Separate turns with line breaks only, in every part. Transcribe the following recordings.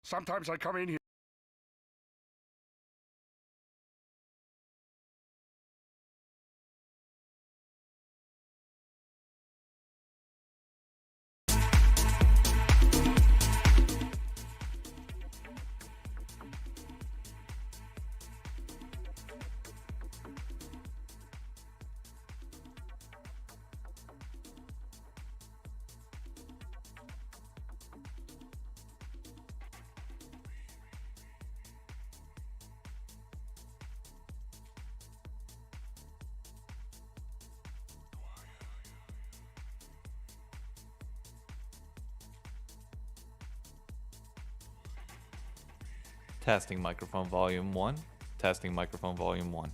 Sometimes I come in here.
Testing microphone volume 1. Testing microphone volume 1.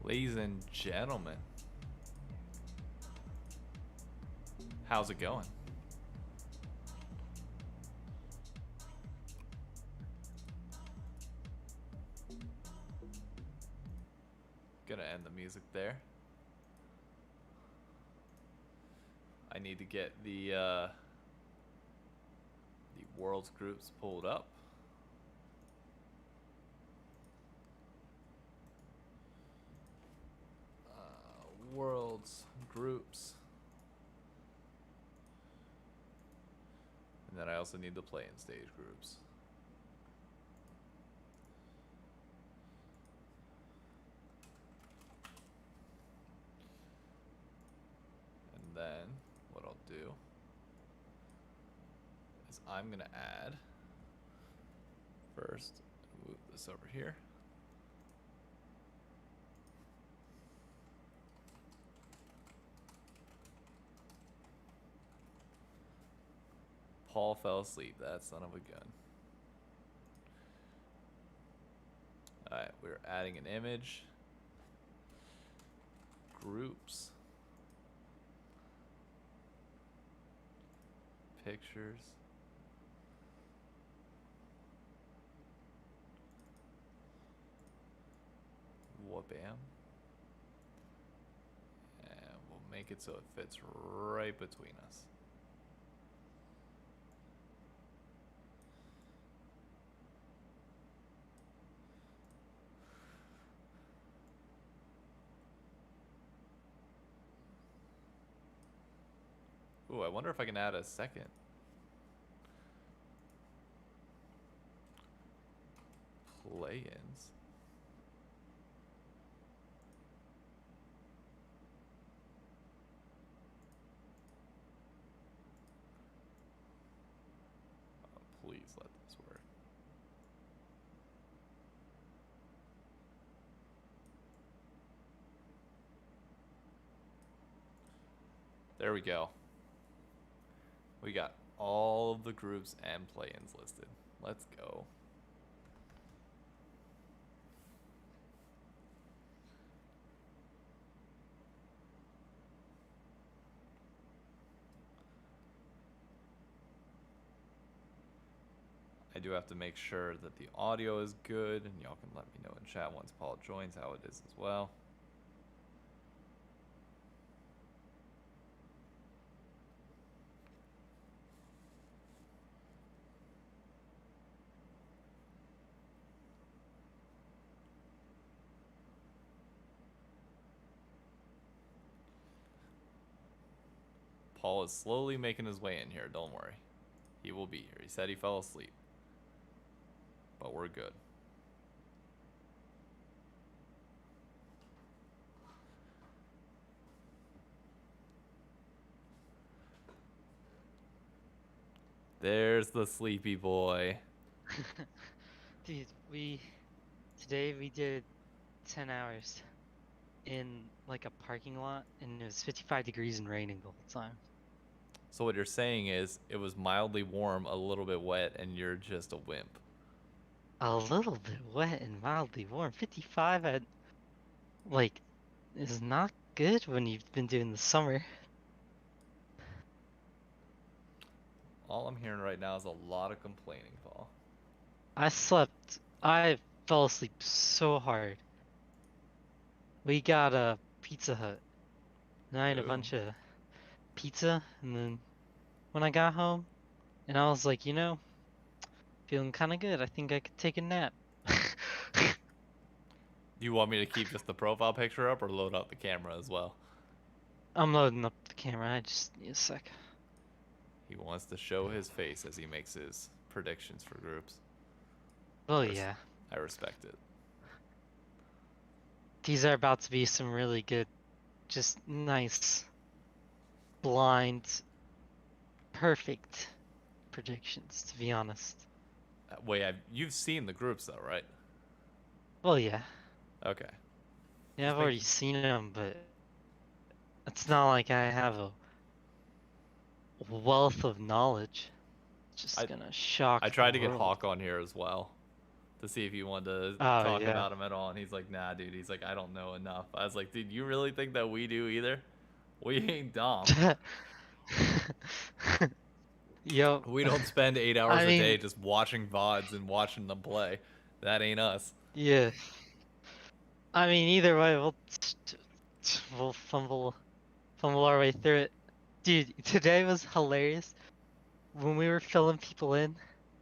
Ladies and gentlemen, how's it going? Gonna end the music there. I need to get the world's groups pulled up. World's groups. And then I also need the play-in stage groups. And then what I'll do is I'm gonna add first, move this over here. Paul fell asleep, that son of a gun. Alright, we're adding an image. Groups. Pictures. Whoop-bam. And we'll make it so it fits right between us. Ooh, I wonder if I can add a second. Play-ins. Oh, please let this work. There we go. We got all of the groups and play-ins listed. Let's go. I do have to make sure that the audio is good, and y'all can let me know in chat once Paul joins how it is as well. Paul is slowly making his way in here, don't worry. He will be here. He said he fell asleep. But we're good. There's the sleepy boy.
Dude, today we did 10 hours in like a parking lot, and it was 55 degrees and raining the whole time.
So what you're saying is it was mildly warm, a little bit wet, and you're just a wimp.
A little bit wet and mildly warm. 55 at like is not good when you've been doing the summer.
All I'm hearing right now is a lot of complaining, Paul.
I fell asleep so hard. We got a Pizza Hut, and I had a
Ooh.
bunch of pizza, and then when I got home, and I was like, feeling kind of good. I think I could take a nap.
Do you want me to keep just the profile picture up or load up the camera as well?
I'm loading up the camera. I just need a sec.
He wants to show his face as he makes his predictions for groups.
Oh yeah.
I respect it.
These are about to be some really good, just nice, blind, perfect predictions, to be honest.
Wait, you've seen the groups though, right?
Well, yeah.
Okay.
Yeah,
Just
I've already seen them, but it's not like I have a wealth of knowledge. Just gonna shock
I
the
tried to get
world.
Hawk on here as well to see if he wanted to
Oh
talk
yeah.
about him at all, and he's like, "Nah, dude." He's like, "I don't know enough." I was like, "Dude, you really think that we do either? We ain't dumb.
Yo,
We don't spend 8 hours
I
a day
mean,
just watching VODs and watching them play. That ain't us."
yeah. I mean, either way, we'll fumble our way through it. Dude, today was hilarious. When we were filling people in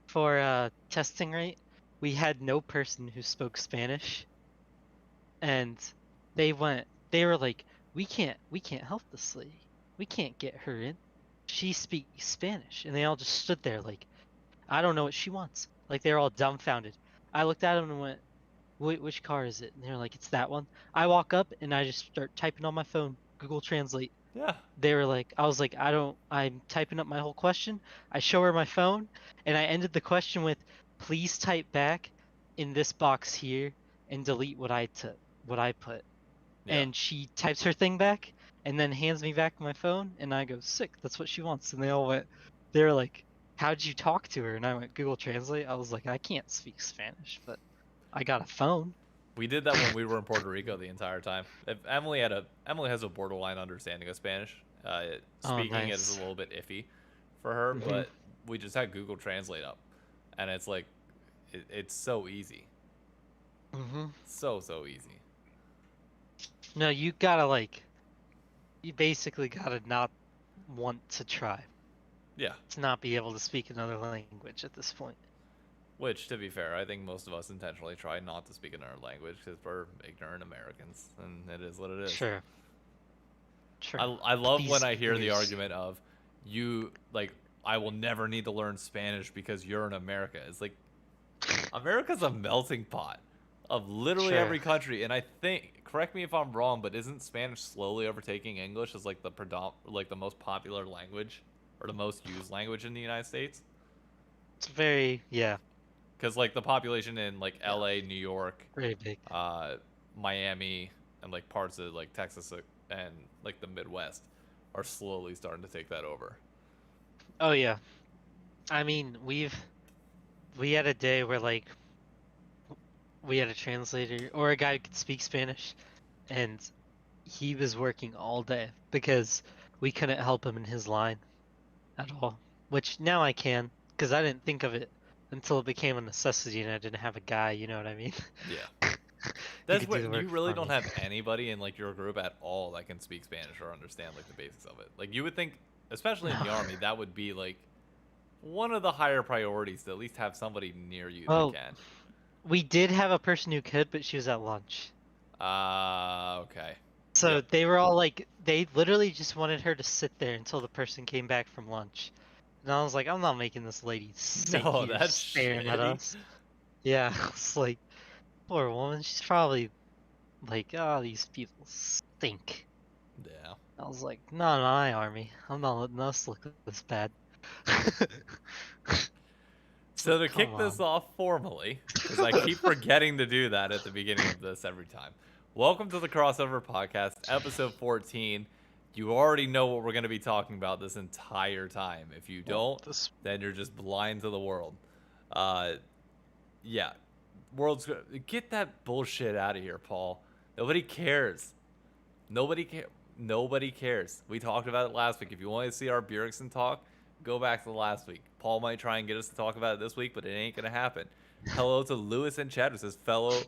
for testing rate, we had no person who spoke Spanish, and they were like, we can't help this lady. We can't get her in. She speaks Spanish. And they all just stood there like, I don't know what she wants. Like they were all dumbfounded. I looked at them and went, which car is it? And they're like, it's that one. I walk up and I just start typing on my phone, Google Translate.
Yeah.
They were like, I was like, I'm typing up my whole question. I show her my phone and I ended the question with, please type back in this box here and delete what I put.
Yeah.
And she types her thing back and then hands me back my phone and I go, sick, that's what she wants. And they were like, how'd you talk to her? And I went, Google Translate. I was like, I can't speak Spanish, but I got a phone.
We did that when we were in Puerto Rico the entire time. If Emily has a borderline understanding of Spanish.
Oh,
Speaking it is a
nice.
little bit iffy for her,
Hmm.
but we just had Google Translate up, and it's like, it's so easy,
Hmm.
so easy.
No, you basically gotta not want to try
Yeah.
to not be able to speak another language at this point.
Which, to be fair, I think most of us intentionally try not to speak another language because we're ignorant Americans, and it is what it is.
Sure,
I,
sure.
I
But
love when
these
I hear the
boomers,
argument of, you, like, I will never need to learn Spanish because you're in America. It's like, America's a melting pot of literally
sure.
every country, and I think, correct me if I'm wrong, but isn't Spanish slowly overtaking English as like the most popular language or the most used language in the United States?
It's very, yeah,
Because like the population in like
yeah,
L.A., New York,
very big.
uh, Miami, and like parts of like Texas and like the Midwest are slowly starting to take that over.
Oh yeah. I mean, we had a day where like we had a translator or a guy who could speak Spanish and he was working all day because we couldn't help him in his line at all. Which now I can, because I didn't think of it until it became a necessity and I didn't have a guy, you know what I mean?
Yeah.
Who
That's
could do the
what
work
you really
for
don't
me.
have anybody in like your group at all that can speak Spanish or understand like the basics of it. Like you would think, especially in
No.
the army, that would be like one of the higher priorities to at least have somebody near you that
Well,
can.
we did have a person who could, but she was at lunch.
Okay.
So
Yep.
they were all like, they literally just wanted her to sit there until the person came back from lunch. And I was like, I'm not making this lady sit
No,
here
that's
staring at
shitty.
us. Yeah, it's like, poor woman. She's probably like, oh, these people stink.
Yeah.
I was like, not my army. I'm not letting us look this bad. It's
So
like,
to
come
kick this
on.
off formally, because I keep forgetting to do that at the beginning of this every time. Welcome to the Crossover Podcast, episode 14. You already know what we're going to be talking about this entire time. If you
Well,
don't,
this.
then you're just blind to the world. Uh, yeah, world's get that bullshit out of here, Paul. Nobody cares. Nobody care. Nobody cares. We talked about it last week. If you want to see our Bjergsen talk, go back to the last week. Paul might try and get us to talk about it this week, but it ain't gonna happen. Hello to Lewis and Chad, who says fellow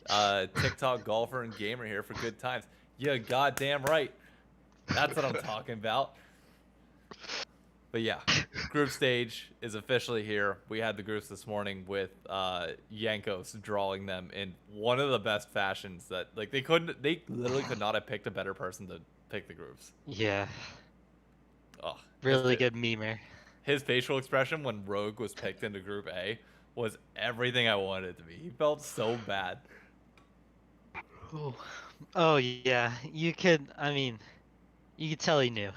TikTok golfer and gamer here for good times. Yeah, goddamn right. That's what I'm talking about. But yeah, group stage is officially here. We had the groups this morning with Jankos drawing them in one of the best fashions that like they literally could not have picked a better person to pick the groups.
Yeah,
Oh,
really good memer.
his facial expression when Rogue was picked into Group A was everything I wanted it to be. He felt so bad.
Oh, oh yeah. I mean, you could tell he knew.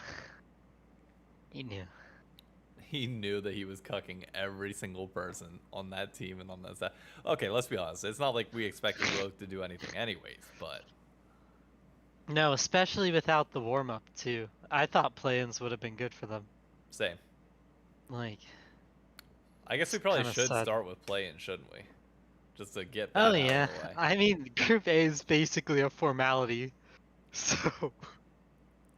He knew.
He knew that he was cucking every single person on that team and on that side. Okay, let's be honest. It's not like we expected Rogue to do anything anyways, but
No, especially without the warm up too. I thought play-ins would have been good for them.
same.
Like,
I guess we
it's
probably
kind of
should
sad.
start with play-in, shouldn't we? just to get
Oh
that out
yeah.
of the way.
I mean, Group A is basically a formality. So,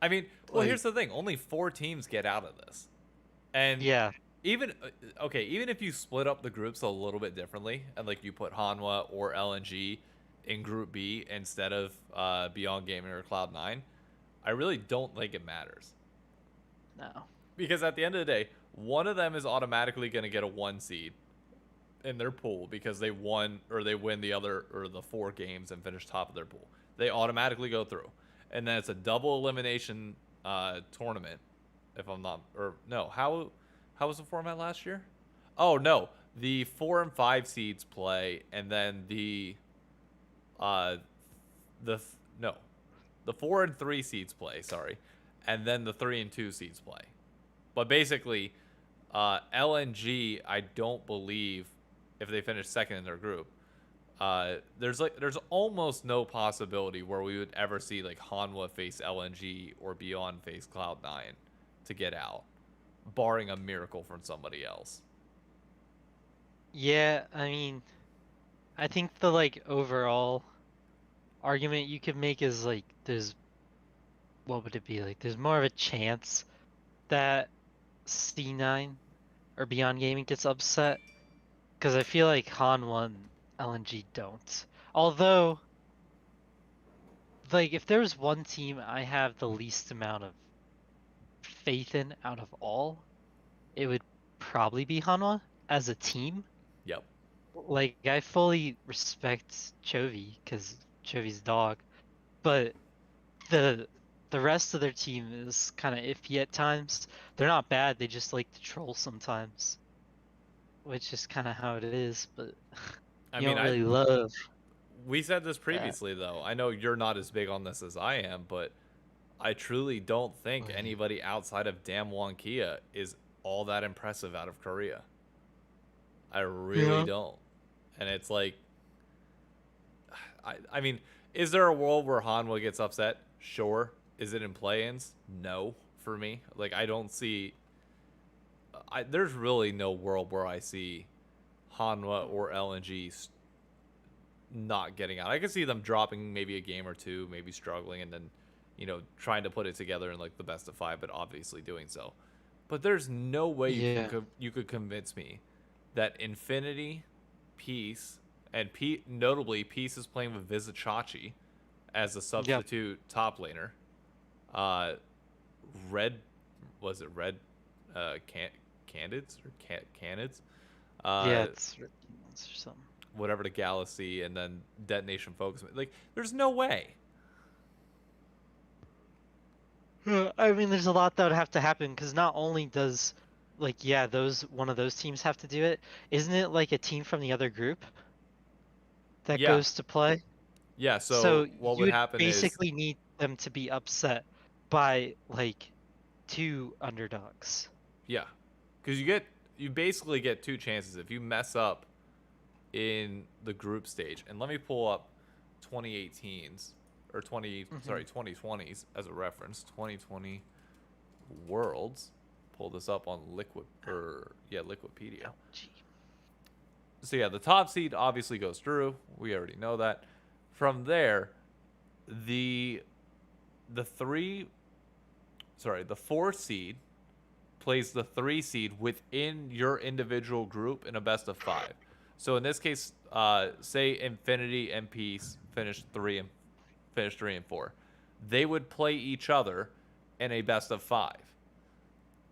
I mean, well,
like,
here's the thing: only 4 teams get out of this, and
yeah.
even okay, even if you split up the groups a little bit differently, and like you put Hanwha or LNG in Group B instead of Beyond Gaming or Cloud9, I really don't think it matters.
No.
Because at the end of the day, one of them is automatically going to get a 1 seed in their pool because they won or they win the other or the 4 games and finish top of their pool. They automatically go through. And then it's a double elimination tournament. If I'm not, or no, how was the format last year? Oh no, the 4 and 5 seeds play, and then uh the no, the 4 and 3 seeds play. Sorry, and then the 3 and 2 seeds play. But basically, LNG, I don't believe if they finish second in their group, there's almost no possibility where we would ever see like Hanwha face LNG or Beyond face Cloud9 to get out, barring a miracle from somebody else.
Yeah, I mean, I think the like overall argument you could make is like there's what would it be like? There's more of a chance that C9 or Beyond Gaming gets upset because I feel like Han 1 LNG don't. Although, like if there's one team I have the least amount of faith in out of all, it would probably be Hanwha as a team.
Yep.
Like I fully respect Chovy because Chovy's dog, but the the rest of their team is kind of iffy at times. They're not bad, they just like to troll sometimes, which is kind of how it is, but
I
you
mean,
don't really love
we said this
that.
previously though. I know you're not as big on this as I am, but I truly don't think
Like,
anybody outside of Damwon Kia is all that impressive out of Korea. I really
yeah.
don't. And it's like, I mean, is there a world where Hanwha gets upset? Sure. Is it in play-ins? No, for me. Like, I don't see. There's really no world where I see Hanwha or LNG not getting out. I can see them dropping maybe a game or two, maybe struggling, and then, trying to put it together in like the best of 5, but obviously doing so. But there's no way
Yeah.
you could convince me that Infinity, Peace, and notably Peace is playing with Vizichachi as a
Yep.
substitute top laner. Red, was it Red? Candids or Canids?
Yeah,
Uh,
it's or something.
whatever the Galaxy, and then Detonation Focus. Like, there's no way.
I mean, there's a lot that would have to happen because not only does, like, yeah, those one of those teams have to do it, isn't it like a team from the other group that
Yeah,
goes to play?
yeah.
So
So what
you
would
would
happen is,
basically need them to be upset by like 2 underdogs.
yeah, because you basically get 2 chances if you mess up in the group stage. And let me pull up 2018's or 2020's as a reference. 2020 Worlds. Pull this up on Liquipedia.
Oh, gee.
So yeah, the top seed obviously goes through. We already know that. From there, the the 4 seed plays the 3 seed within your individual group in a best of 5. So in this case, say Infinity and Peace finish 3 and 4. They would play each other in a best of 5.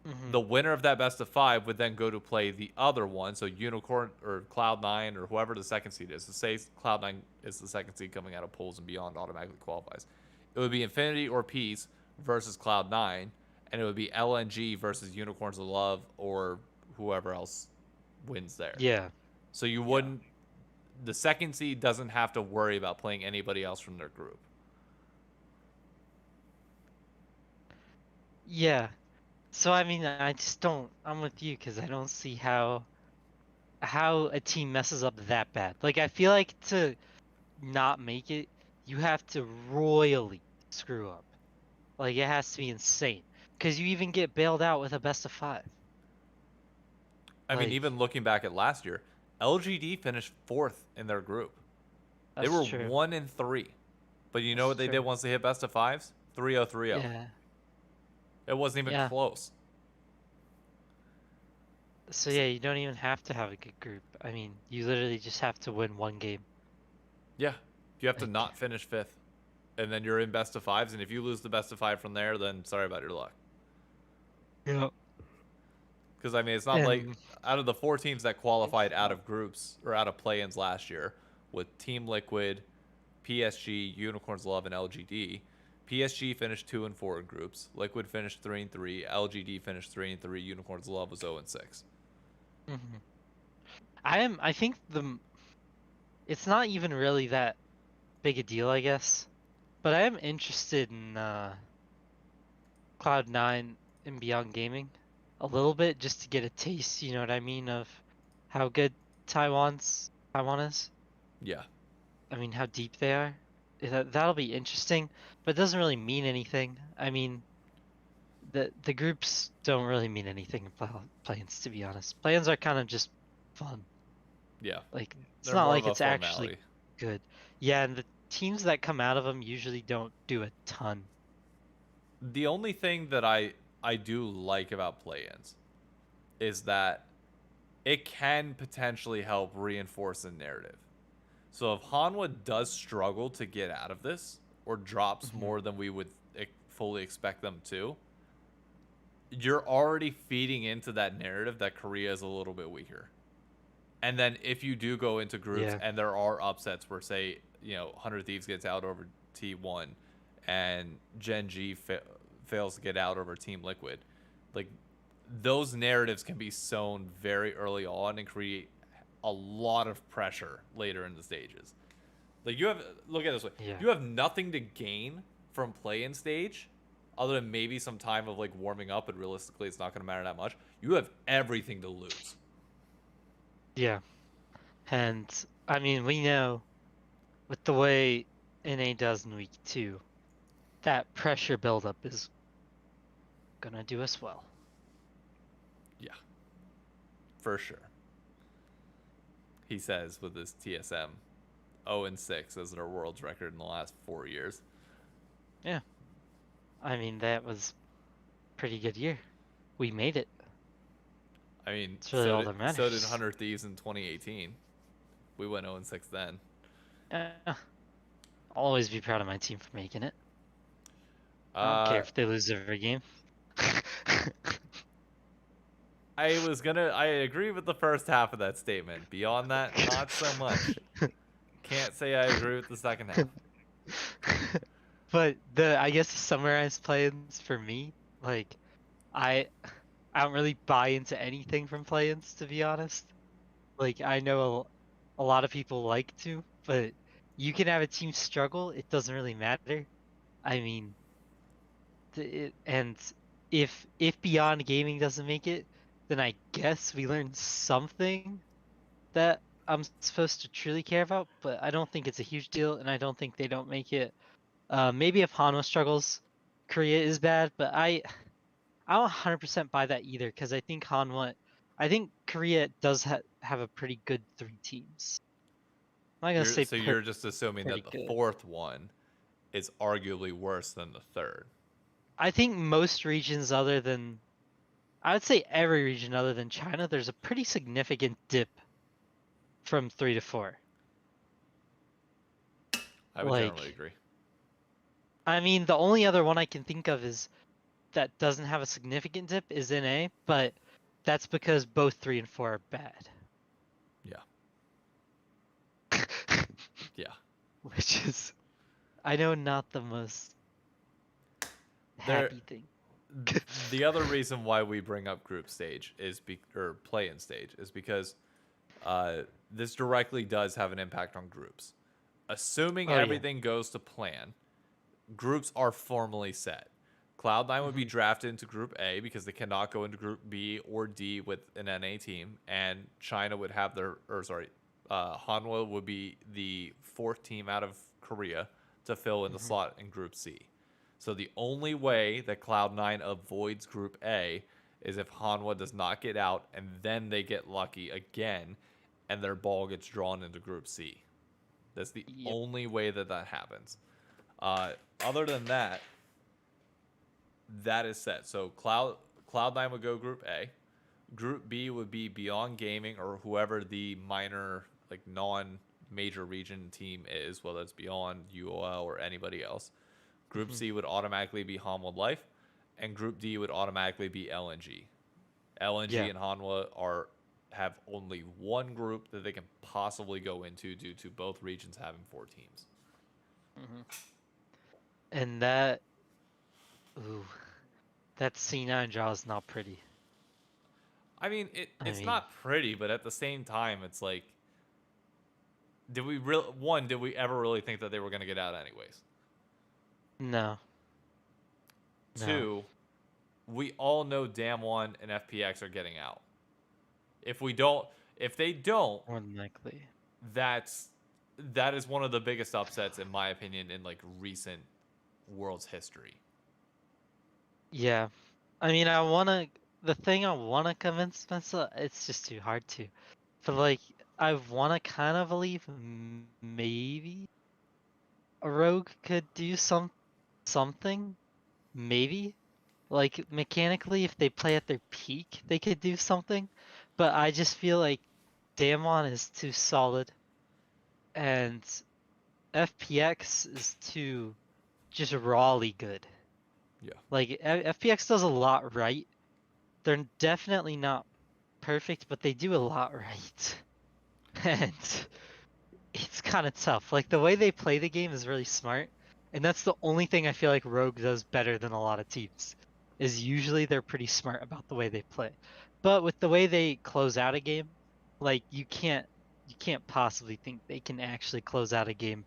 Mhm.
The winner of that best of 5 would then go to play the other one. So Unicorn or Cloud9 or whoever the second seed is. So say Cloud9 is the second seed coming out of pools and Beyond automatically qualifies. It would be Infinity or Peace versus Cloud9, and it would be LNG versus Unicorns of Love or whoever else wins there.
Yeah.
So you wouldn't. The second seed doesn't have to worry about playing anybody else from their group.
Yeah. So I mean, I just don't. I'm with you because I don't see how a team messes up that bad. Like I feel like to not make it, you have to royally screw up. Like it has to be insane because you even get bailed out with a best of 5.
I mean,
Like
even looking back at last year, LGD finished 4th in their group. They
That's
were
true.
1-3. But you know
That's
what they did
true.
once they hit best of fives? 3-0-3-0.
Yeah.
It wasn't even
Yeah.
close.
So yeah, you don't even have to have a good group. I mean, you literally just have to win one game.
Yeah. You have to
Like,
not finish 5th. And then you're in best of fives. And if you lose the best of 5 from there, then sorry about your luck.
yeah.
Because, I mean, it's not like
And
out of the 4 teams that qualified out
well,
of groups or out of play-ins last year with Team Liquid, PSG, Unicorns Love, and LGD, PSG finished 2-4 in groups. Liquid finished 3-3. LGD finished 3-3. Unicorns Love was 0-6.
mhm. I think it's not even really that big a deal, I guess. But I am interested in Cloud9 and Beyond Gaming a little bit just to get a taste, you know what I mean, of how good Taiwan is.
Yeah.
I mean, how deep they are. That'll be interesting, but it doesn't really mean anything. I mean, the groups don't really mean anything in play-ins, to be honest. Play-ins are kind of just fun.
Yeah.
Like, it's
They're
not
more of
like
a
it's actually
formality.
good. Yeah, and the teams that come out of them usually don't do a ton.
The only thing that I do like about play-ins is that it can potentially help reinforce a narrative. So if Hanwha does struggle to get out of this or drops
Mhm.
more than we would fully expect them to, you're already feeding into that narrative that Korea is a little bit weaker. And then if you do go into groups
Yeah.
and there are upsets where, say, 100 Thieves gets out over T1 and Gen G fails to get out over Team Liquid, like, those narratives can be sown very early on and create a lot of pressure later in the stages. Like, look at it this way.
Yeah.
You have nothing to gain from play-in stage other than maybe some time of, like, warming up, but realistically it's not going to matter that much. You have everything to lose.
Yeah. And I mean, we know with the way NA does in week 2, that pressure buildup is gonna do us well.
Yeah, for sure. He says with his TSM 0-6 as their world's record in the last 4 years.
Yeah. I mean, that was pretty good year. We made it.
I mean,
It's really all that
so did
matters.
100 Thieves in 2018. We went 0-6 then.
I'll always be proud of my team for making it. I don't care
Uh,
if they lose every game.
I agree with the first half of that statement. Beyond that, not so much. Can't say I agree with the second half.
But I guess to summarize play-ins for me, like I I don't really buy into anything from play-ins, to be honest. Like I know a lot of people like to, but you can have a team struggle, it doesn't really matter. I mean, and if Beyond Gaming doesn't make it, then I guess we learned something that I'm supposed to truly care about, but I don't think it's a huge deal, and I don't think they don't make it. Maybe if Hanwha struggles, Korea is bad, but I don't 100% buy that either, because I think Korea does have a pretty good 3 teams. I'm not gonna say
You're just assuming that
pretty
the
good.
fourth one is arguably worse than the third.
I think most regions other than, I would say every region other than China, there's a pretty significant dip from 3 to 4.
I would generally
Like,
agree.
I mean, the only other one I can think of is that doesn't have a significant dip is NA, but that's because both 3 and 4 are bad.
Yeah. Yeah.
Which is, I know, not the most
There
happy thing.
the other reason why we bring up group stage or play-in stage is because this directly does have an impact on groups. Assuming
Oh yeah.
everything goes to plan, groups are formally set. Cloud9 would be
Hmm.
drafted into Group A because they cannot go into Group B or D with an NA team, and China would have Hanwha would be the 4th team out of Korea to fill in the
Hmm.
slot in Group C. So the only way that Cloud9 avoids Group A is if Hanwha does not get out, and then they get lucky again and their ball gets drawn into Group C. That's the
Yep.
only way that happens. Other than that, that is set. So Cloud9 would go Group A. Group B would be Beyond Gaming or whoever the minor, like non-major region team is, whether it's Beyond, UOL, or anybody else. Group C would automatically be Hanwha Life, and Group D would automatically be LNG. LNG
Yeah.
and Hanwha have only one group that they can possibly go into due to both regions having 4 teams.
And that, ooh, that C9 draw is not pretty.
I mean,
I
it's
mean,
not pretty, but at the same time, it's like, did we ever really think that they were going to get out anyways?
no. No.
Two, we all know Damwon and FPX are getting out. If they don't,
More than likely.
that is one of the biggest upsets in my opinion in like recent World's history.
Yeah. I mean, the thing I wanna convince myself, it's just too hard to. But like, I wanna kind of believe maybe a rogue could do something. Maybe. Like, mechanically, if they play at their peak, they could do something. But I just feel like Damwon is too solid, and FPX is too just rawly good.
Yeah.
Like, FPX does a lot right. They're definitely not perfect, but they do a lot right. And it's kind of tough. Like, the way they play the game is really smart. And that's the only thing I feel like Rogue does better than a lot of teams, is usually they're pretty smart about the way they play. But with the way they close out a game, like you can't possibly think they can actually close out a game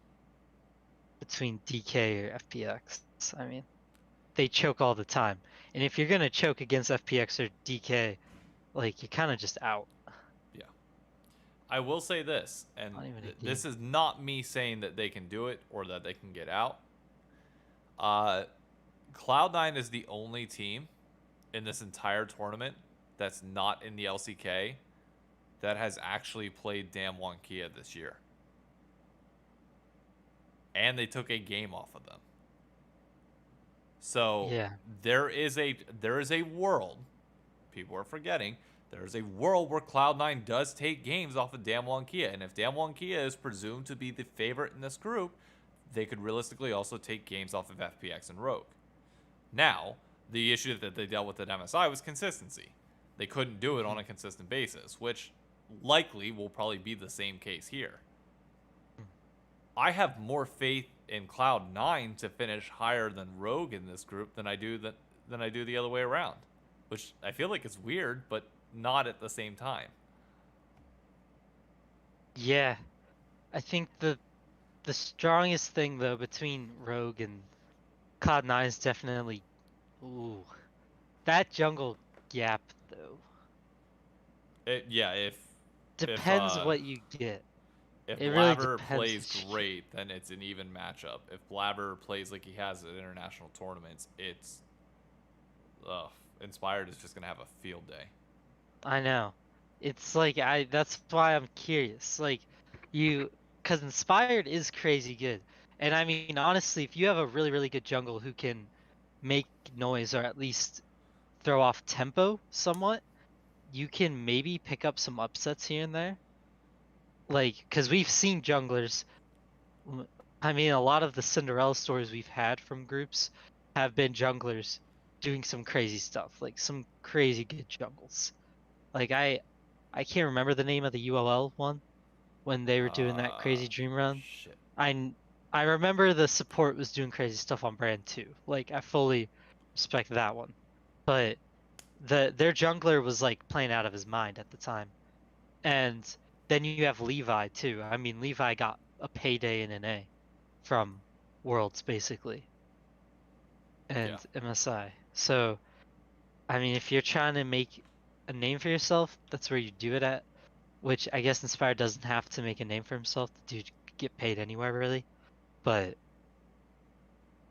between DK or FPX. I mean, they choke all the time. And if you're gonna choke against FPX or DK, like you're kind of just out.
Yeah. I will say this, and
Not even a
this
game.
is not me saying that they can do it or that they can get out. Cloud9 is the only team in this entire tournament that's not in the LCK that has actually played Damwon Kia this year. And they took a game off of them. So
Yeah.
there is a world, people are forgetting, there is a world where Cloud9 does take games off of Damwon Kia. And if Damwon Kia is presumed to be the favorite in this group, they could realistically also take games off of FPX and Rogue. Now, the issue that they dealt with at MSI was consistency. They couldn't do it on a consistent basis, which likely will probably be the same case here. I have more faith in Cloud9 to finish higher than Rogue in this group than I do the other way around, which I feel like is weird, but not at the same time.
Yeah. I think the strongest thing though between Rogue and Cloud9 is definitely, ooh, that jungle gap though.
Yeah, if
Depends what you get.
if
It really
Blabber
depends.
plays great, then it's an even matchup. If Blabber plays like he has at international tournaments, it's Inspired is just gonna have a field day.
I know. It's like that's why I'm curious. Like cuz Inspired is crazy good. And I mean honestly, if you have a really really good jungle who can make noise or at least throw off tempo somewhat, you can maybe pick up some upsets here and there. Like cuz we've seen junglers, I mean a lot of the Cinderella stories we've had from groups have been junglers doing some crazy stuff, like some crazy good jungles. Like I can't remember the name of the ULL one when they were doing that crazy dream run.
Shit.
I I remember the support was doing crazy stuff on brand too. Like I fully respect that one. But their jungler was like playing out of his mind at the time. And then you have Levi too. I mean Levi got a payday in an A from Worlds basically and
Yeah.
MSI. So I mean if you're trying to make a name for yourself, that's where you do it at. Which I guess Inspired doesn't have to make a name for himself. The dude could get paid anywhere really, but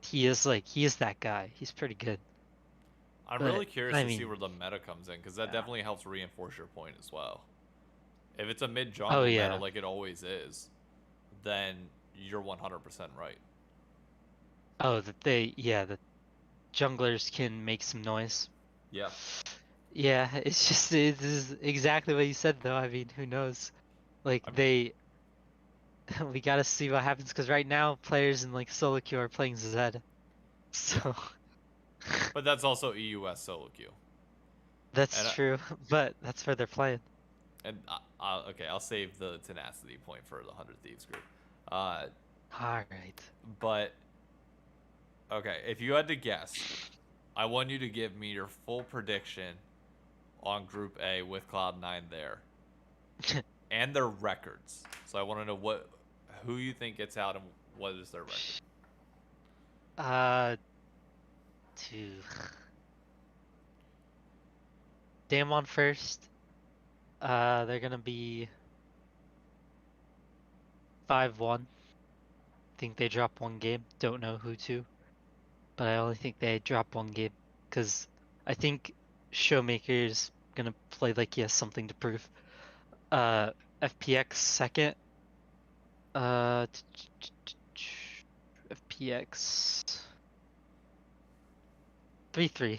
he is that guy. He's pretty good.
I'm
But
really curious
I
to see
mean,
where the meta comes in, because that
yeah,
definitely helps reinforce your point as well. If it's a mid
Oh
jungle meta
yeah.
like it always is, then you're 100% right.
Oh, the junglers can make some noise.
Yeah.
Yeah, it's just it is exactly what you said though. I mean, who knows? Like
I'm,
they, we gotta see what happens because right now players in like solo queue are playing Zed,
yeah.
so
But that's also EUS solo queue.
that's
And
true. But that's where they're playing.
okay, I'll save the tenacity point for the 100 Thieves group. Uh,
All right.
but okay, if you had to guess, I want you to give me your full prediction on Group A with Cloud9 there and their records. So I want to know who you think gets out and what is their record.
Uh, to Damwon first. They're gonna be 5-1. Think they drop one game. Don't know who to, but I only think they drop one game because I think Showmaker's gonna play like he has something to prove. Uh, FPX second. Uh, FPX 3-3.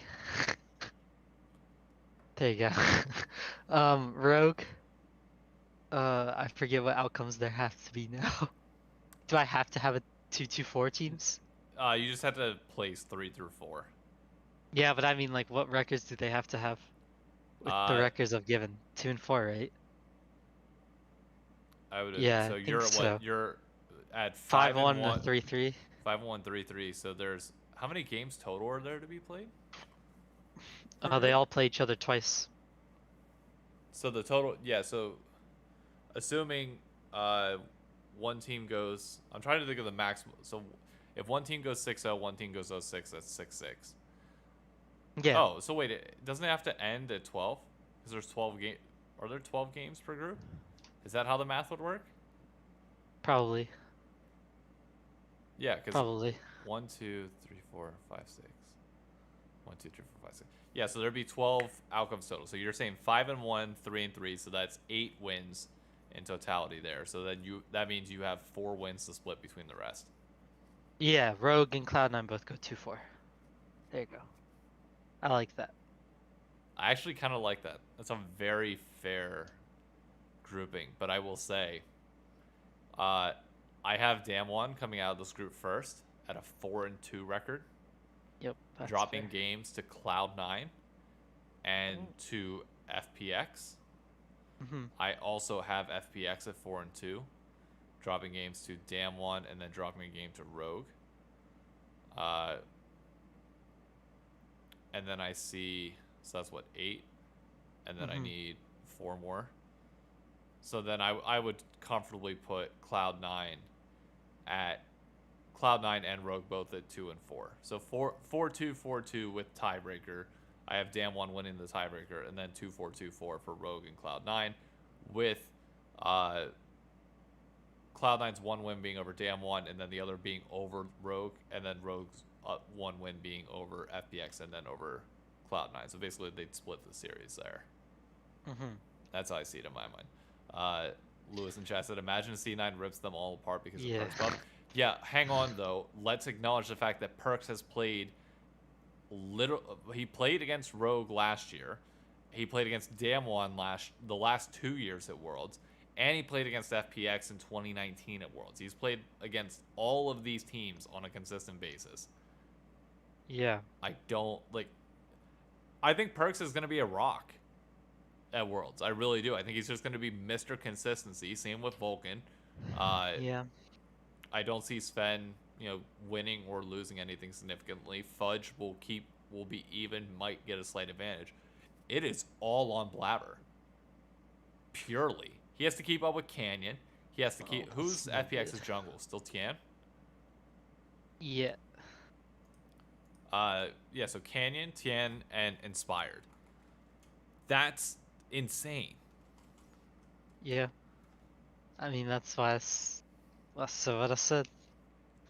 There you go. Rogue. I forget what outcomes there have to be now. Do I have to have a 2-2-4 teams?
You just have to place 3 through 4.
Yeah, but I mean, like, what records do they have to have with the
Uh,
records I've given? 2 and 4, right?
I would.
Yeah,
So
I think
you're at what?
so.
You're at 5 and
5-1 to
1.
3-3.
5-1, 3-3. So there's how many games total are there to be played per
They
group?
all play each other twice.
So the total, yeah. So assuming one team goes, I'm trying to think of the maximum. So if one team goes 6-0, one team goes 0-6, that's 6-6.
Yeah,
Oh, so wait, doesn't it have to end at 12? Because there's 12 game. Are there 12 games per group? Is that how the math would work?
probably.
Yeah, because
Probably.
1, 2, 3, 4, 5, 6. 1, 2, 3, 4, 5, 6. Yeah, so there'd be 12 outcomes total. So you're saying 5 and 1, 3 and 3. So that's 8 wins in totality there. So then that means you have 4 wins to split between the rest.
Yeah, Rogue and Cloud9 both go 2-4. There you go. I like that.
I actually kind of like that. That's a very fair grouping. But I will say, I have Damwon coming out of this group first at a 4-2 record,
Yep, that's
dropping
fair.
games to Cloud9 and to FPX.
Mm-hmm.
I also have FPX at 4-2, dropping games to Damwon and then dropping a game to Rogue. And then I see, so that's what, 8, and then I need 4 more. So then I would comfortably put Cloud9 and Rogue both at 2 and 4. So 4-2, 4-2 with tiebreaker. I have Damwon winning the tiebreaker, and then 2-4-2-4 for Rogue and Cloud9, with Cloud9's one win being over Damwon, and then the other being over Rogue, and then Rogue's one win being over FPX, and then over Cloud9. So basically, they'd split the series there.
Mm-hmm.
That's how I see it in my mind. Lewis and chat said, imagine C9 rips them all apart because of
Yeah.
Perks buff. Yeah, hang on though. Let's acknowledge the fact that Perks has played he played against Rogue last year. He played against Damwon the last 2 years at Worlds, and he played against FPX in 2019 at Worlds. He's played against all of these teams on a consistent basis.
Yeah.
I think Perks is going to be a rock at Worlds. I really do. I think he's just going to be Mr. Consistency. Same with Vulcan.
Yeah.
I don't see Sven, winning or losing anything significantly. Fudge will be even, might get a slight advantage. It is all on Blabber. Purely. He has to keep up with Canyon. He has to keep. Who's FPX's jungle? Still Tian?
Yeah.
Yeah, so Canyon, Tian, and Inspired. That's insane.
Yeah. I mean, that's what I said.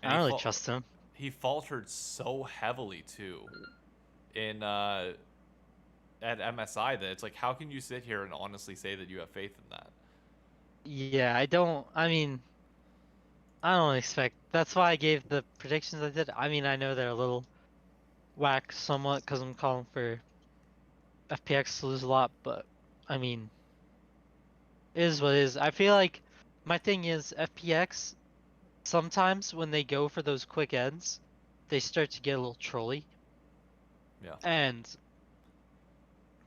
And
I don't really trust him.
He faltered so heavily too in at MSI that it's like, how can you sit here and honestly say that you have faith in that?
Yeah, I mean, I don't expect. That's why I gave the predictions I did. I mean, I know they're a little whack somewhat because I'm calling for FPX to lose a lot, but I mean, it is what it is. I feel like my thing is FPX, sometimes when they go for those quick ends, they start to get a little trolly.
Yeah.
And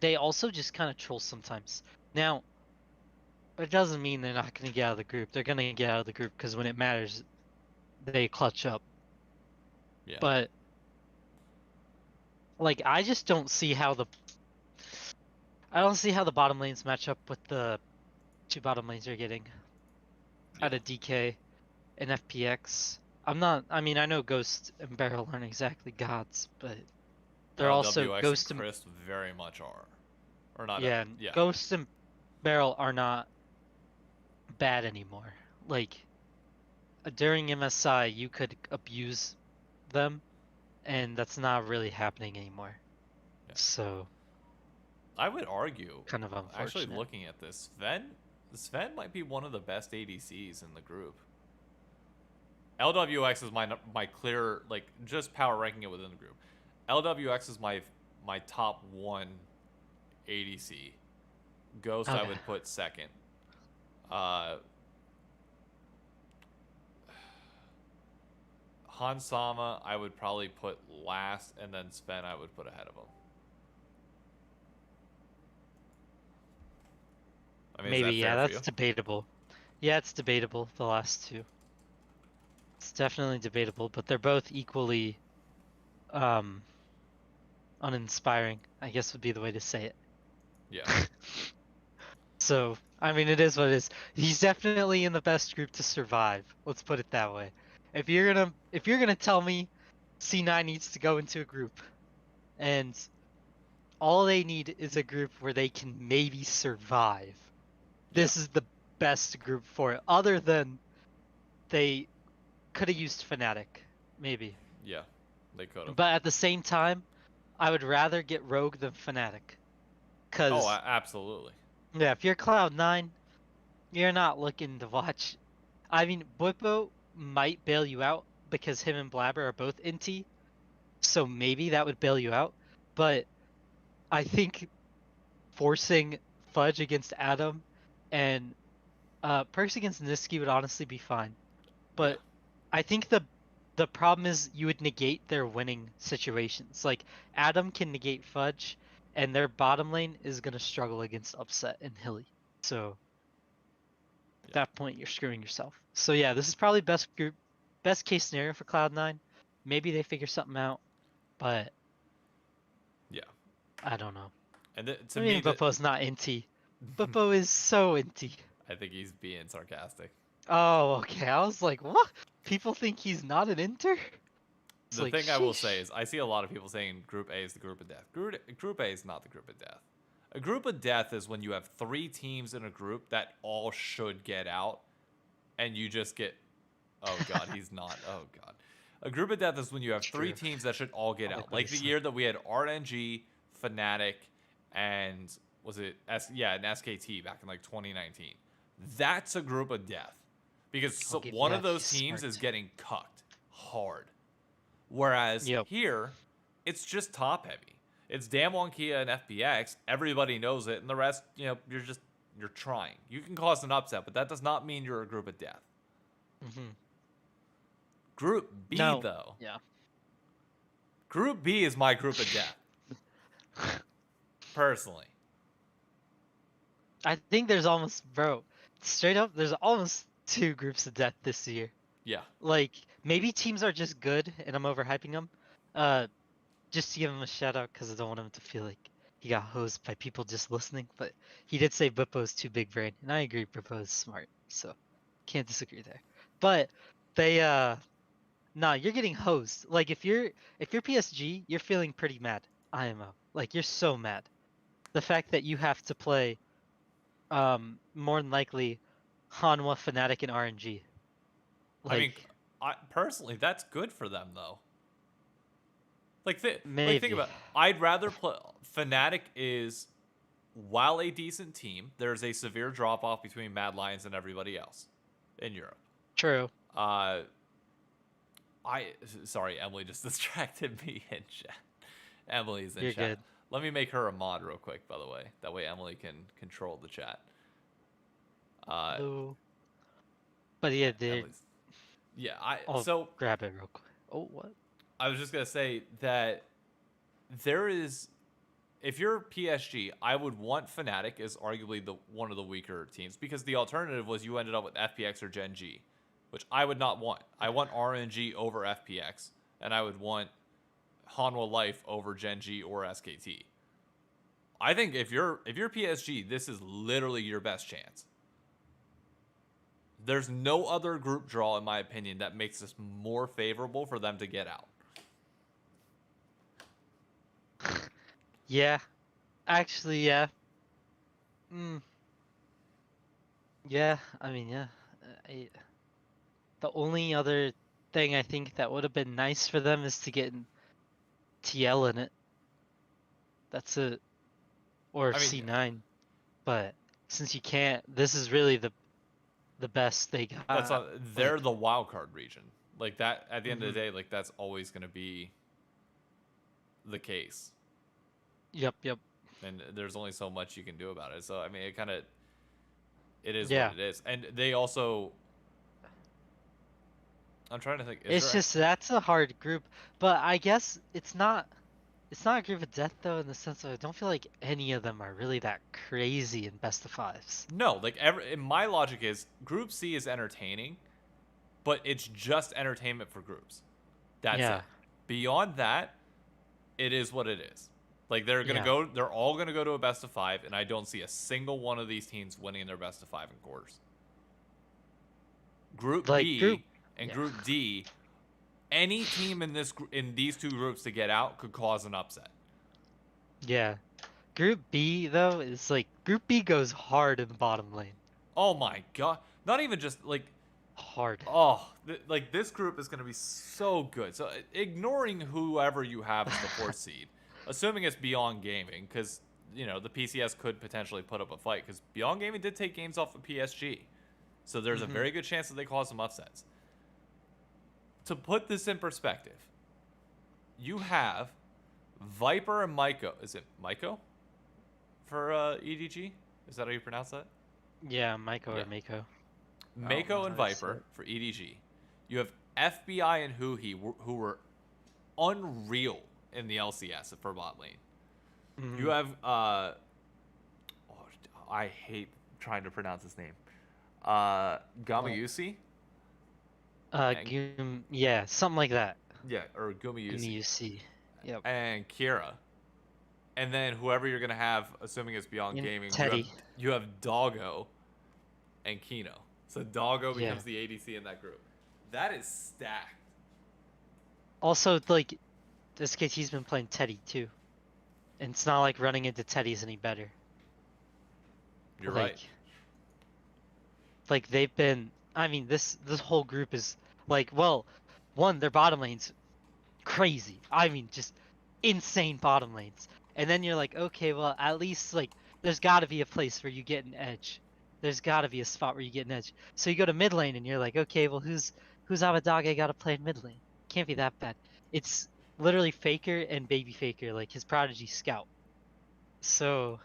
they also just kind of troll sometimes. Now, it doesn't mean they're not going to get out of the group. They're going to get out of the group because when it matters, they clutch up.
Yeah.
But like, I don't see how the bottom lanes match up with the two bottom lanes you're getting
Yeah.
out of DK and FPX. I mean, I know Ghost and Barrel aren't exactly gods, but they're also
LWX and
Ghost and
Chris very much are. Or not.
yeah,
Yeah.
Ghost and Barrel are not bad anymore. Like during MSI, you could abuse them, and that's not really happening anymore.
Yeah.
So
I would argue,
kind of
actually
unfortunate.
looking at this, Sven might be one of the best ADCs in the group. LWX is my clear, like, just power ranking it within the group. LWX is my top one ADC. Ghost I
Okay.
would put second. Uh, Hansama I would probably put last, and then Sven I would put ahead of him. I mean, is
Maybe,
that
yeah,
fair for
that's
you?
debatable. Yeah, it's debatable, the last two. It's definitely debatable, but they're both equally um uninspiring, I guess would be the way to say it.
Yeah.
So, I mean, it is what it is. He's definitely in the best group to survive. Let's put it that way. If you're gonna tell me C9 needs to go into a group and all they need is a group where they can maybe survive,
Yeah.
this is the best group for it. Other than they could have used Fnatic, maybe.
Yeah. They could have.
But at the same time, I would rather get Rogue than Fnatic.
Oh,
Cause
absolutely.
yeah, if you're Cloud9, you're not looking to watch. I mean, Bwipo might bail you out because him and Blabber are both inty, so maybe that would bail you out. But I think forcing Fudge against Adam and Perks against Niski would honestly be fine.
Yeah.
But I think the problem is you would negate their winning situations. Like Adam can negate Fudge, and their bottom lane is gonna struggle against Upset and Hilly. So at
Yeah.
that point, you're screwing yourself. So yeah, this is probably best case scenario for Cloud9. Maybe they figure something out, but
Yeah.
I don't know.
And to
I
me,
mean,
that
Buppo's not inty. Buppo is so inty.
I think he's being sarcastic.
Oh, okay. I was like, what? People think he's not an inter? It's
The
like,
thing I will say
sheesh.
is, I see a lot of people saying Group A is the group of death. Group A is not the group of death. A group of death is when you have 3 teams in a group that all should get out, and you just get. Oh god, he's not. Oh god. A group of death is when you have 3
True.
teams that should all get
I
out.
like what
Like
he's
the
saying.
year that we had RNG, Fnatic, and was it an SKT back in like 2019. That's a group of death because
I'll give you
one of
that.
those
He's
teams is
smart.
getting cucked hard. Whereas
Yep.
here, it's just top heavy. It's Damwon, Kia, and FPX. Everybody knows it, and the rest, you're trying. You can cause an upset, but that does not mean you're a group of death.
Hmm.
Group B,
No.
though.
Yeah.
Group B is my group of death, personally.
I think there's almost, bro, straight up, there's almost 2 groups of death this year.
Yeah.
Like, maybe teams are just good and I'm overhyping them. Just to give him a shout out because I don't want him to feel like he got hosed by people just listening. But he did say Bippo's too big brain, and I agree Bippo is smart, so can't disagree there. But they nah, you're getting hosed. Like if you're PSG, you're feeling pretty mad. IMO. Like you're so mad. The fact that you have to play more than likely Hanwha, Fnatic, and RNG.
I mean,
Like
personally, that's good for them, though. Like, think
maybe.
about it. I'd rather play. Fnatic is while a decent team, there's a severe drop off between Mad Lions and everybody else in Europe.
True.
Sorry, Emily just distracted me in chat. Emily's in
You're
chat.
good.
Let me make her a mod real quick, by the way. That way Emily can control the chat.
Ooh. But yeah, dude.
Emily's. Yeah,
I'll grab it real quick. Oh, what?
I was just gonna say that there is, if you're PSG, I would want Fnatic as arguably one of the weaker teams, because the alternative was you ended up with FPX or Gen G, which I would not want. I want RNG over FPX, and I would want Hanwha Life over Gen G or SKT. I think if you're PSG, this is literally your best chance. There's no other group draw, in my opinion, that makes this more favorable for them to get out.
Yeah. Actually, yeah. Yeah, I mean, yeah. The only other thing I think that would have been nice for them is to get TL in it. That's it. Or C9. But since you can't, this is really the best they got.
They're the wild card region. Like that, at the end of the day, like that's always going to be the case.
Yep.
And there's only so much you can do about it. So I mean, it is what it is. And they also, I'm trying to think.
That's a hard group, but I guess it's not a group of death though, in the sense of I don't feel like any of them are really that crazy in best of fives.
No, like my logic is Group C is entertaining, but it's just entertainment for groups. That's it. Beyond that, it is what it is. Like they're all gonna go to a best of 5, and I don't see a single one of these teams winning their best of 5 in quarters. Group B and Group D, any team in these two groups to get out could cause an upset.
Yeah. Group B though is like Group B goes hard in the bottom lane.
Oh my god! Not even just like
hard.
Oh, like this group is gonna be so good. So ignoring whoever you have as the 4th seed, assuming it's Beyond Gaming, because you know the PCS could potentially put up a fight, because Beyond Gaming did take games off of PSG, so there's a very good chance that they cause some upsets. To put this in perspective, you have Viper and Maiko. Is it Maiko for EDG? Is that how you pronounce that?
Yeah, Maiko or Mako.
Mako and Viper for EDG. You have FBI and Huhi, who were unreal in the LCS for bot lane. You have I hate trying to pronounce his name. Gamayusi?
Yeah, something like that.
Yeah, or
Gumayusi. Yep.
And Kira. And then whoever you're gonna have, assuming it's Beyond Gaming,
Teddy.
You have Doggo and Kino. So Doggo becomes the ADC in that group. That is stacked.
Also, like, SKT's been playing Teddy too, and it's not like running into Teddy's any better.
You're right.
Like they've been. I mean, this whole group is like, well, one, their bottom lane's crazy. I mean, just insane bottom lanes. And then you're like, okay, well, at least like there's got to be a place where you get an edge. There's got to be a spot where you get an edge. So you go to mid lane and you're like, okay, well, who's Abadage got to play in mid lane? Can't be that bad. It's literally Faker and Baby Faker, like his prodigy Scout. So,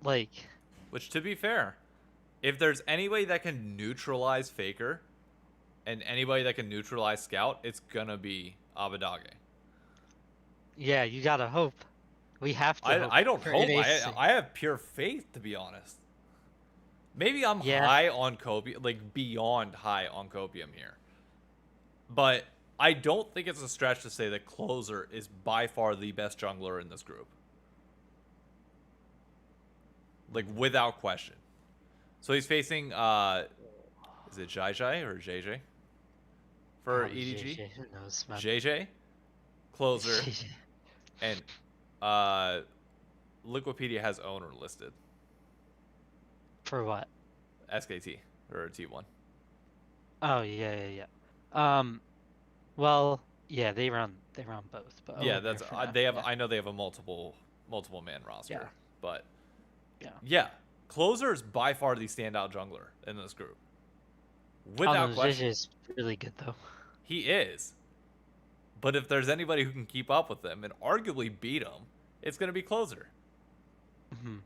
like,
which to be fair, if there's anybody that can neutralize Faker and anybody that can neutralize Scout, it's gonna be Abadage.
Yeah, you gotta hope. We have to.
I don't hope. I have pure faith, to be honest. Maybe I'm high on Copium, like beyond high on Copium here. But I don't think it's a stretch to say that Closer is by far the best jungler in this group. Like, without question. So he's facing, is it Jai or JJ? For EDG?
JJ, who knows, man.
JJ, Closer, and Liquipedia has owner listed.
For what?
SKT or T1.
Oh yeah. Well, yeah, they run both. But
yeah, that's they have. I know they have a multiple man roster, but Yeah, Closer is by far the standout jungler in this group,
Oh no,
without question.
JJ's really good though.
He is. But if there's anybody who can keep up with him and arguably beat him, it's going to be Closer.
Mm-hmm.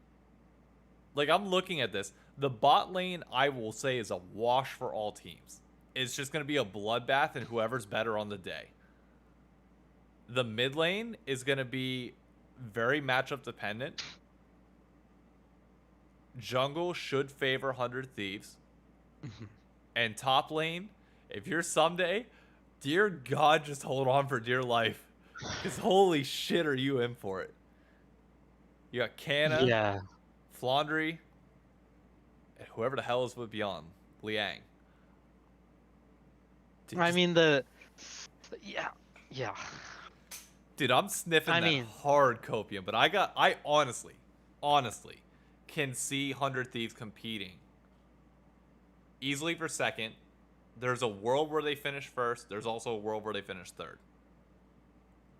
Like, I'm looking at this. The bot lane, I will say, is a wash for all teams. It's just going to be a bloodbath, and whoever's better on the day. The mid lane is going to be very matchup dependent. Jungle should favor 100 Thieves.
Mm-hmm.
And top lane, if you're someday, dear God, just hold on for dear life. Because holy shit, are you in for it? You got Canna,
Yeah.
Flandry, and whoever the hell is with Beyond, Liang. Dude,
I mean yeah.
Dude, I'm sniffing
I
that
mean,
hard copium, but I honestly can see 100 Thieves competing easily for second. There's a world where they finish first. There's also a world where they finish third.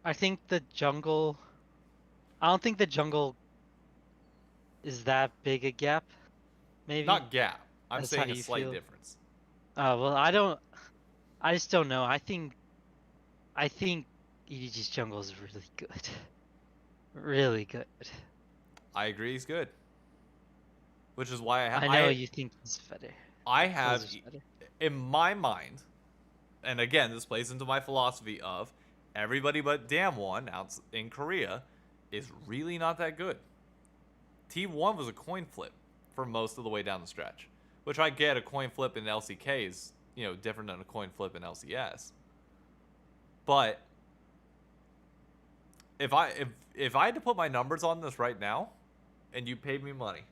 I think the jungle. I don't think the jungle is that big a gap. Maybe.
Not gap. I'm
That's how
saying a
you
slight
feel.
difference.
Well, I don't. I just don't know. I think EDG's jungle is really good. Really good.
I agree he's good. Which is why
I know you think he's better.
I have
Closer's better.
in my mind, and again, this plays into my philosophy of everybody but Damwon out in Korea is really not that good. T1 was a coin flip for most of the way down the stretch, which I get. A coin flip in LCK is, different than a coin flip in LCS. But if I had to put my numbers on this right now, and you paid me money,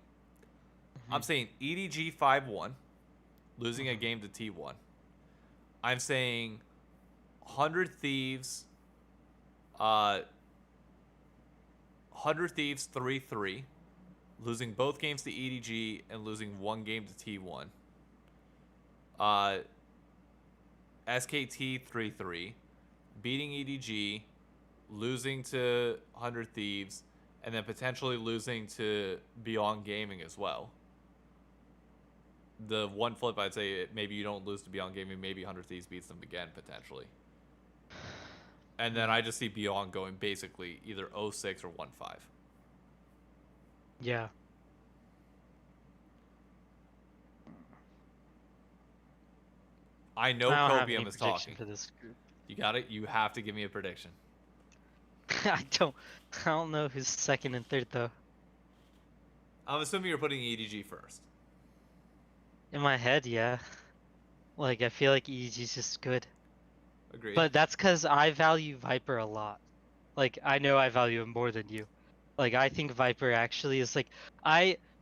I'm saying EDG 5-1, losing a game to T1. I'm saying 100 Thieves 3-3, losing both games to EDG and losing one game to T1. SKT 3-3, beating EDG, losing to 100 Thieves, and then potentially losing to Beyond Gaming as well. The one flip, I'd say maybe you don't lose to Beyond Gaming, maybe 100 Thieves beats them again, potentially. And then I just see Beyond going basically either 0-6 or 1-5.
Yeah.
I know
I don't have any
Copium is
prediction
talking.
for this group.
You got it? You have to give me a prediction.
I don't know who's second and third though.
I'm assuming you're putting EDG first.
In my head, yeah. Like I feel like EDG's just good.
Agreed.
But that's because I value Viper a lot. Like I know I value him more than you. Like I think Viper actually is like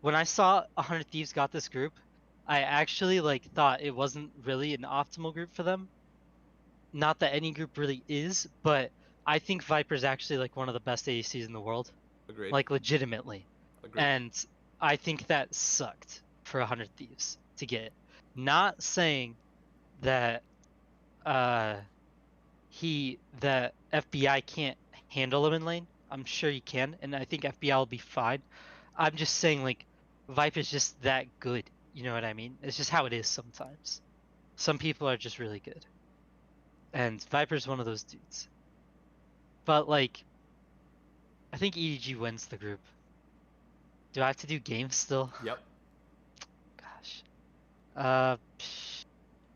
when I saw 100 Thieves got this group, I actually thought it wasn't really an optimal group for them. Not that any group really is, but I think Viper's actually like one of the best ADCs in the world.
Agreed.
Like legitimately.
Agreed.
And I think that sucked for 100 Thieves to get. Not saying that that FBI can't handle him in lane. I'm sure he can, and I think FBI will be fine. I'm just saying Viper's just that good. You know what I mean? It's just how it is sometimes. Some people are just really good. And Viper's one of those dudes. But I think EDG wins the group. Do I have to do games still?
Yep.
Gosh.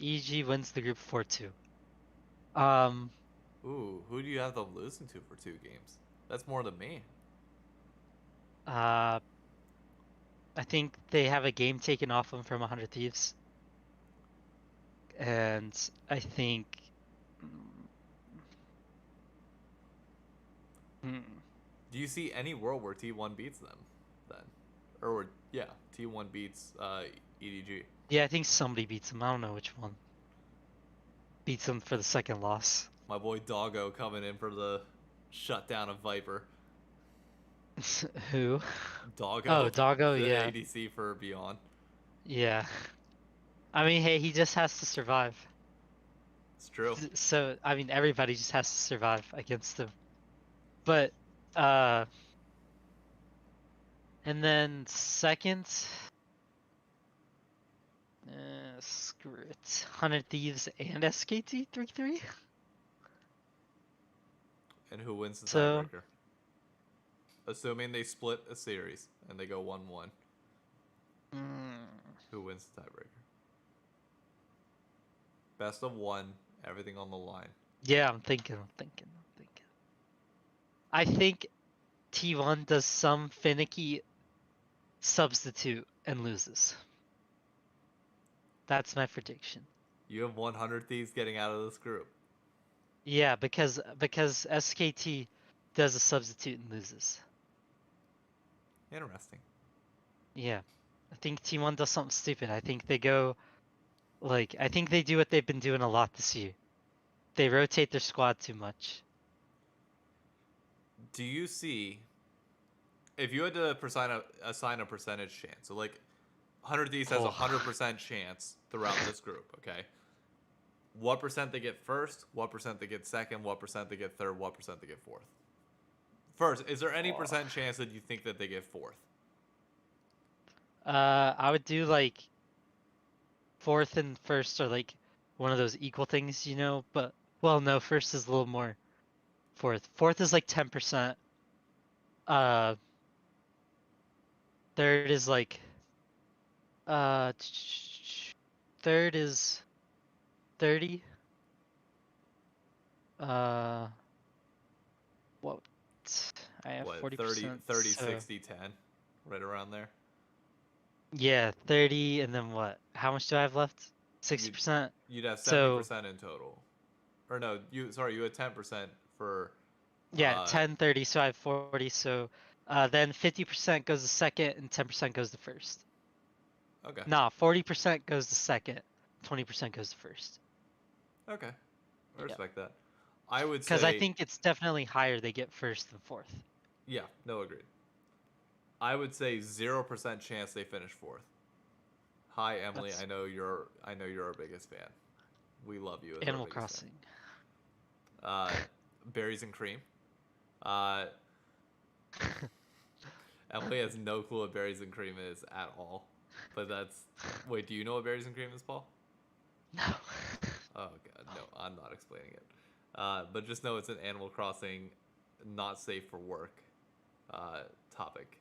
EDG wins the group 4-2.
Ooh, who do you have them losing to for 2 games? That's more than me.
I think they have a game taken off them from 100 Thieves. And I think...
Do you see any world where T1 beats them then? Or, yeah, T1 beats EDG.
Yeah, I think somebody beats them. I don't know which one. Beats them for the second loss.
My boy Doggo coming in for the shutdown of Viper.
Who?
Doggo.
Oh, Doggo,
the
yeah.
ADC for Beyond.
Yeah. I mean, hey, he just has to survive.
It's true.
So, I mean, everybody just has to survive against him. But, And then second, screw it. 100 Thieves and SKT 3-3.
And who wins the
So,
tiebreaker? Assuming they split a series and they go 1-1. Who wins the tiebreaker? Best of one, everything on the line.
yeah, I'm thinking. I think T1 does some finicky substitute and loses. That's my prediction.
You have 100 Thieves getting out of this group.
Yeah, because SKT does a substitute and loses.
Interesting.
Yeah. I think T1 does something stupid. I think they go I think they do what they've been doing a lot this year. They rotate their squad too much.
Do you see, if you had to assign a percentage chance, so like 100 Thieves has a 100% chance throughout this group, okay? What percent they get first, what percent they get second, what percent they get third, what percent they get fourth? First, is there any percent chance that you think that they get fourth?
I would do like fourth and first are like one of those equal things, you know, but well no, first is a little more fourth. Fourth is like 10%. Uh third is like uh third is 30. Uh what I have
What,
40%,
30,
so
60, 10? Right around there?
yeah, 30 and then what? How much do I have left? 60%.
You'd have
So
70% in total. Or no, you had 10% for
yeah, 10, 30, so I have 40, so then 50% goes to second and 10% goes to first.
okay.
Nah, 40% goes to second, 20% goes to first.
Okay. I
Yeah.
respect that. I would
Because I
say,
think it's definitely higher they get first than fourth.
yeah, no, agreed. I would say 0% chance they finish fourth. Hi, Emily.
That's
I know you're our biggest fan. We love you as our
Animal
biggest
Crossing.
fan. Berries and cream. Uh, Emily has no clue what berries and cream is at all. But that's wait. Do you know what berries and cream is, Paul?
No.
Oh god, no. I'm not explaining it. But just know it's an Animal Crossing, not safe for work, topic.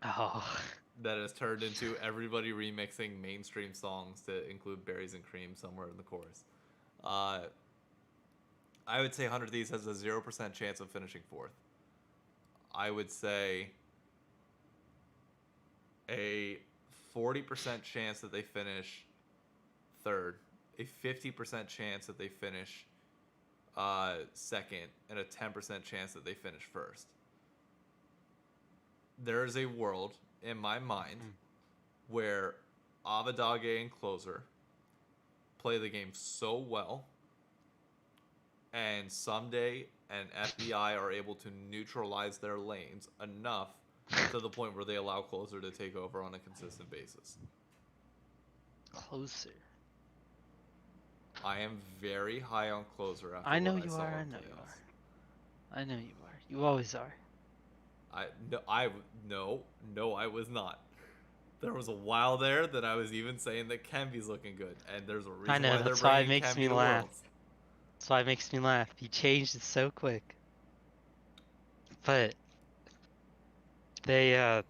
Oh.
That has turned into everybody remixing mainstream songs to include berries and cream somewhere in the chorus. I would say 100 Thieves has a 0% chance of finishing fourth. I would say a 40% chance that they finish third, a 50% chance that they finish second, and a 10% chance that they finish first. There is a world in my mind where Avadage and Closer play the game so well, and someday an FBI are able to neutralize their lanes enough to the point where they allow Closer to take over on a consistent basis.
Closer.
I am very high on Closer after
I know
what I
you
saw
are, I
in
know you
playoffs.
are. I know you are. You always are.
No, I was not. There was a while there that I was even saying that Kenby's looking good, and there's a reason
I know,
why they're
that's why it
bringing
makes
Kenby
me
to
laugh.
Worlds.
That's why it makes me laugh. You changed it so quick. But they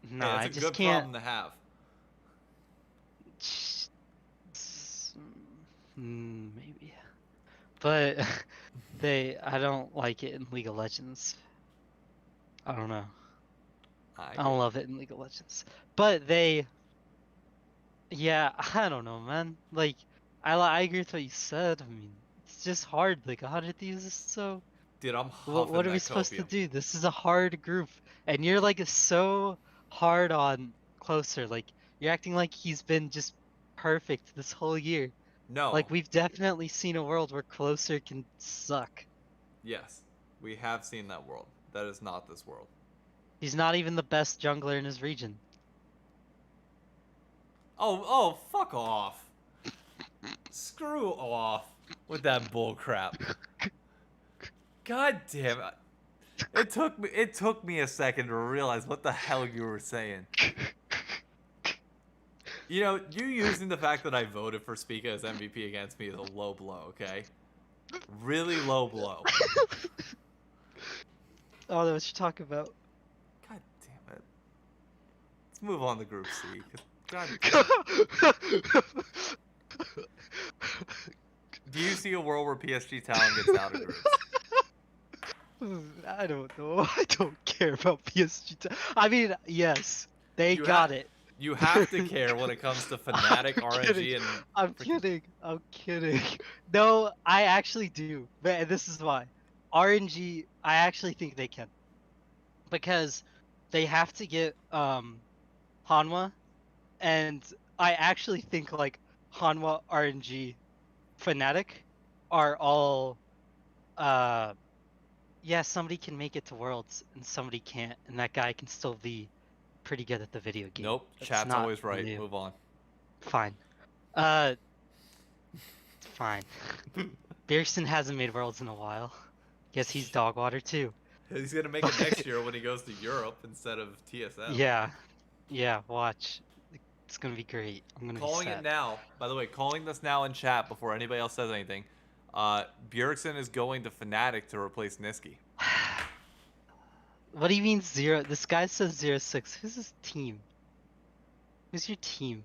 nah,
Hey, that's
I
a
just
good
can't.
problem to have.
Maybe. But I don't like it in League of Legends. I don't know. I don't love it in League of Legends. But yeah, I don't know, man. Like, I agree with what you said. I mean, it's just hard. Like, 100 Thieves is so.
Dude, I'm
What
huffing
are we
that
supposed to
copium.
do? This is a hard group, and you're like so hard on Closer. Like, you're acting like he's been just perfect this whole year.
No.
Like, we've definitely seen a world where Closer can suck.
Yes. We have seen that world. That is not this world.
He's not even the best jungler in his region.
Oh, fuck off. Screw off with that bull crap. God damn it. It took me a second to realize what the hell you were saying. You know, you using the fact that I voted for Spica as MVP against me is a low blow, okay? Really low blow.
I don't know what you're talking about.
God damn it. Let's move on to Group C. God damn it. Do you see a world where PSG Talon gets out of groups?
I don't know. I don't care about PSG. I mean, yes, they got it.
You have to care when it comes to Fnatic, RNG, and...
I'm kidding. I'm kidding. No, I actually do. But this is why. RNG, I actually think they can. Because they have to get Hanwha, and I actually think like Hanwha, RNG, Fnatic are all yeah, somebody can make it to Worlds and somebody can't, and that guy can still be pretty good at the video game.
Nope, chat's always right. New. Move on.
Fine. Fine. Bjergsen hasn't made Worlds in a while. Guess he's dog water too.
He's gonna make it next year when he goes to Europe instead of TSM.
Yeah. Yeah, watch. It's gonna be great. I'm gonna
calling
be sad.
it now. By the way, calling this now in chat before anybody else says anything. Bjergsen is going to Fnatic to replace Niski.
What do you mean 0? This guy says 0-6. Who's his team? Who's your team?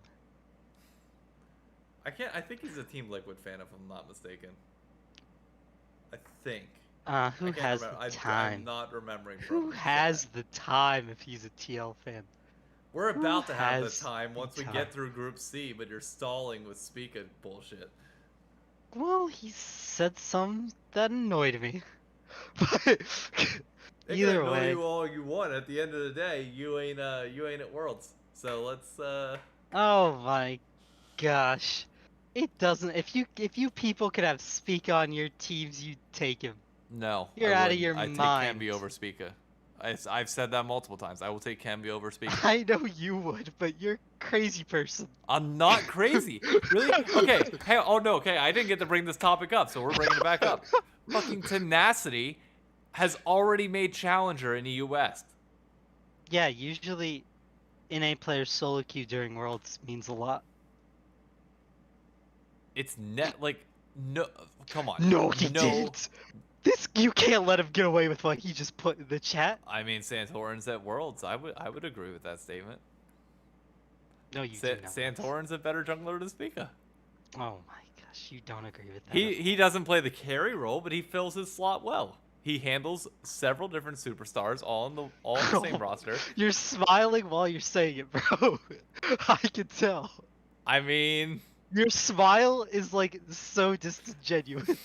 I think he's a Team Liquid fan if I'm not mistaken. I think.
Who has the time?
I'm not remembering.
Who has the time if he's a TL fan?
We're about to have the time once we get through Group C, but you're stalling with Spica bullshit.
Well, he said some that annoyed me. But either way,
you all you want. At the end of the day, you ain't at Worlds. So let's.
Oh my gosh, it doesn't. If you people could have Spica on your teams, you'd take him.
No,
you're out of your
mind. I take Camby over Spica. I've said that multiple times. I will take Camby over Spica.
I know you would, but you're a crazy person.
I'm not crazy. Really? Okay. Hey, oh no, okay. I didn't get to bring this topic up, so we're bringing it back up. Fucking Tenacity has already made Challenger in EU West.
Yeah, usually NA players solo queue during Worlds means a lot.
It's no, come on.
No, he didn't. You can't let him get away with what he just put in the chat.
I mean, Santorin's at Worlds. I would agree with that statement.
No, you do not.
Santorin's a better jungler than Spica.
Oh my gosh, you don't agree with that.
He doesn't play the carry role, but he fills his slot well. He handles several different superstars all in the same roster.
You're smiling while you're saying it, bro. I can tell.
I mean,
your smile is like so disingenuous.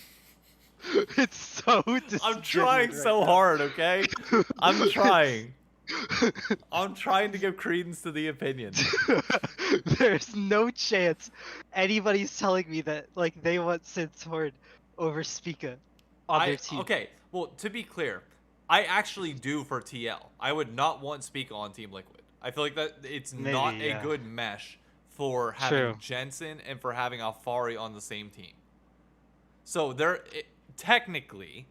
It's so disingenuous.
I'm trying so hard, okay? I'm trying. I'm trying to give credence to the opinion.
There's no chance anybody's telling me that like they want Santorin over Spica on their team.
Okay, well, to be clear, I actually do for TL. I would not want Spica on Team Liquid. I feel like that it's not a good mesh for having Jensen and for having Alfari on the same team. So technically,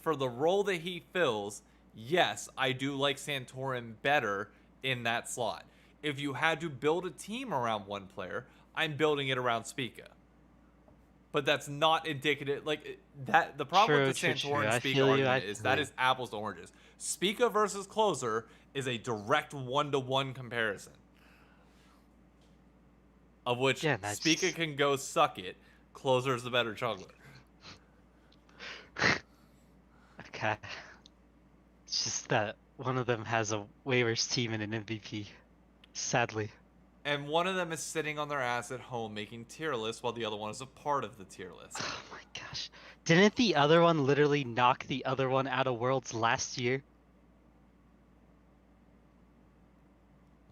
for the role that he fills, yes, I do like Santorin better in that slot. If you had to build a team around one player, I'm building it around Spica. But that's not indicative. Like that, the problem with the Santorin Spica argument is that is apples to oranges. Spica versus Closer is a direct 1-to-1 comparison, of which Spica can go suck it. Closer is the better jungler.
Okay. It's just that one of them has a way worse team and an MVP. Sadly.
And one of them is sitting on their ass at home making tier lists while the other one is a part of the tier list.
Oh my gosh. Didn't the other one literally knock the other one out of Worlds last year?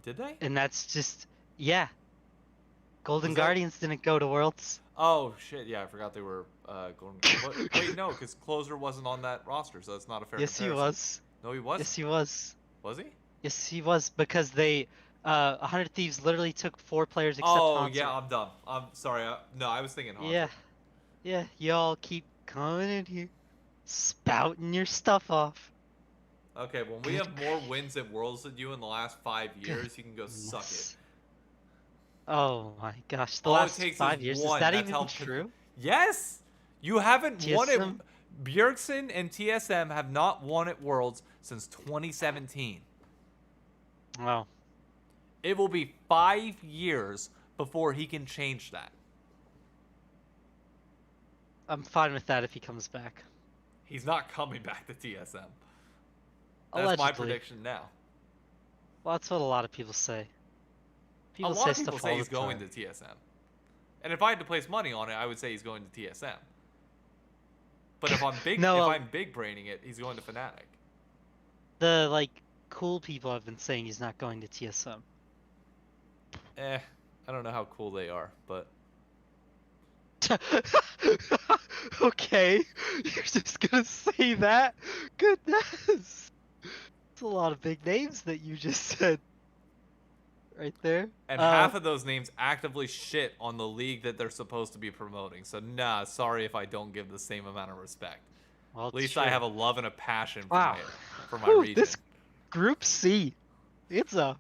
Did they?
And that's just... Yeah. Golden Guardians didn't go to Worlds.
Oh shit, yeah, I forgot they were going. Wait, no, because Closer wasn't on that roster, so that's not a fair comparison.
He was.
No, he wasn't.
Yes, he was.
Was he?
Yes, he was, because they... 100 Thieves literally took 4 players except Hansel.
Yeah, I'm dumb. I'm sorry. No, I was thinking Hansel.
Yeah, y'all keep coming in here, spouting your stuff off.
Okay, when we have more wins at Worlds than you in the last 5 years, you can go suck it.
Goodness. Oh my gosh, the
All it
last
takes is
5 years, is
one.
that
That's
even
how.
true?
Yes, you haven't won it.
TSM?
Bjergsen and TSM have not won at Worlds since 2017.
Wow.
It will be 5 years before he can change that.
I'm fine with that if he comes back.
He's not coming back to TSM. That's
Allegedly.
my prediction now.
Well, that's what a lot of people say.
A
People
lot
say
of people
stuff
say
all
he's
the
going
time.
to TSM. And if I had to place money on it, I would say he's going to TSM. But if I'm
No,
I'm big braining it, he's going to Fnatic.
the like cool people have been saying he's not going to TSM.
I don't know how cool they are, but
Okay, you're just gonna say that? Goodness, it's a lot of big names that you just said right there.
and half of those names actively shit on the league that they're supposed to be promoting. So nah, sorry if I don't give the same amount of respect.
Well,
At least
true.
I have a love and a passion
Wow.
for my
Whew,
region.
this Group C, it's an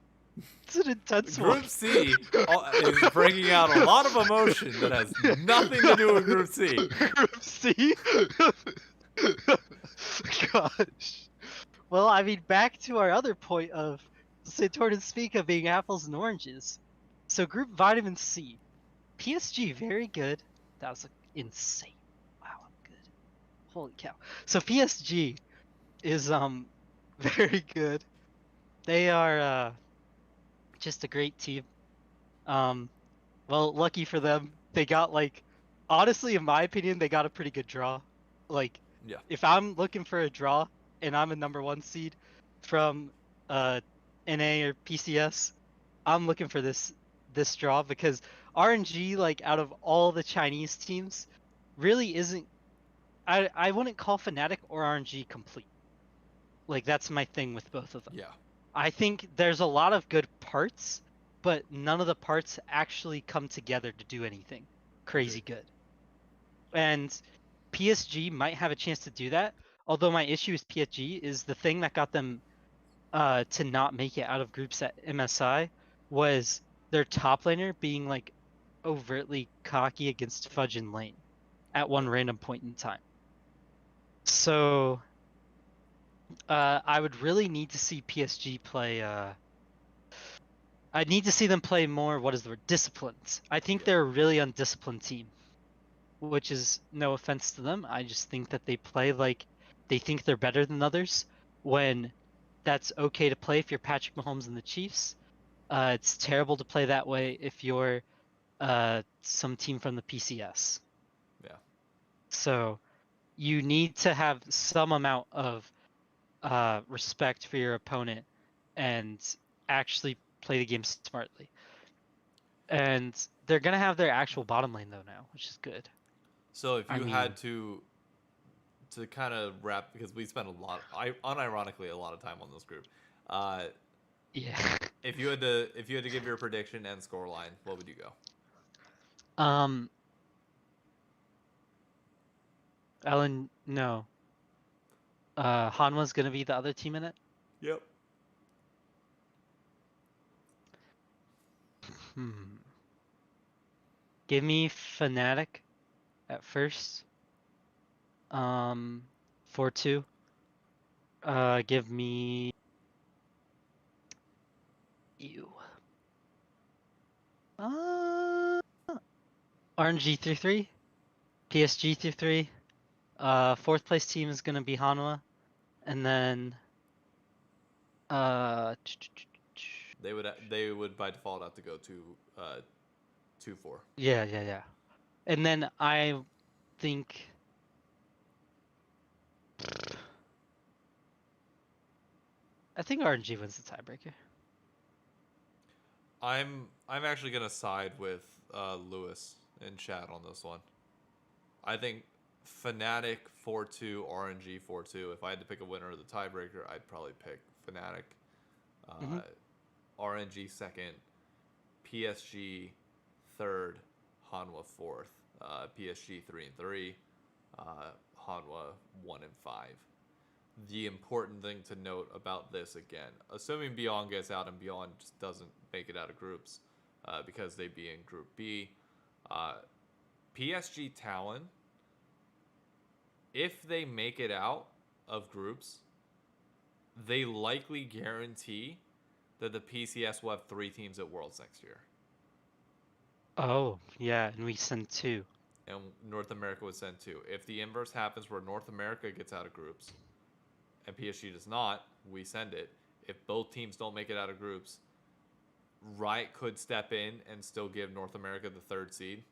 intense one.
Group C is bringing out a lot of emotion that has nothing to do with Group C.
Group C. Gosh. Well, I mean, back to our other point of Satorn and Spica being apples and oranges. So Group Vitamin C, PSG very good. That was insane. Wow, I'm good. Holy cow. So PSG is very good. They are just a great team. Well, lucky for them, they got like, honestly, in my opinion, they got a pretty good draw. Like,
Yeah.
if I'm looking for a draw and I'm a #1 seed from NA or PCS, I'm looking for this draw because RNG, like out of all the Chinese teams, really isn't. I wouldn't call Fnatic or RNG complete. Like that's my thing with both of them.
Yeah.
I think there's a lot of good parts, but none of the parts actually come together to do anything crazy good. And PSG might have a chance to do that. Although my issue with PSG is the thing that got them to not make it out of groups at MSI was their top laner being like overtly cocky against Fudge in lane at one random point in time. So I would really need to see PSG play. I'd need to see them play more. What is the word? Disciplined. I think they're a really undisciplined team, which is no offense to them. I just think that they play like they think they're better than others when that's okay to play if you're Patrick Mahomes and the Chiefs. It's terrible to play that way if you're some team from the PCS.
Yeah.
So you need to have some amount of respect for your opponent and actually play the game smartly. And they're gonna have their actual bottom lane though now, which is good.
So if you had to kind of wrap, because we spent unironically a lot of time on this group.
Yeah.
If you had to give your prediction and scoreline, what would you go?
Ellen, no. Hanwha's gonna be the other team in it.
Yep.
Give me Fnatic at first. 4-2. Give me you. RNG 3-3. PSG 3-3. Fourth place team is gonna be Hanwha, and then
they would by default have to go to 2-4.
Yeah. And then I think RNG wins the tiebreaker.
I'm actually gonna side with Lewis in chat on this one. I think Fnatic 4-2, RNG 4-2. If I had to pick a winner of the tiebreaker, I'd probably pick Fnatic. RNG second, PSG third, Hanwha fourth, PSG 3-3, Hanwha 1-5. the important thing to note about this again, assuming Beyond gets out and Beyond just doesn't make it out of groups, because they be in Group B, PSG Talon, if they make it out of groups, they likely guarantee that the PCS will have 3 teams at Worlds next year.
Oh, yeah, and we send 2.
And North America would send 2. If the inverse happens where North America gets out of groups and PSG does not, we send it. If both teams don't make it out of groups, Riot could step in and still give North America the 3rd seed,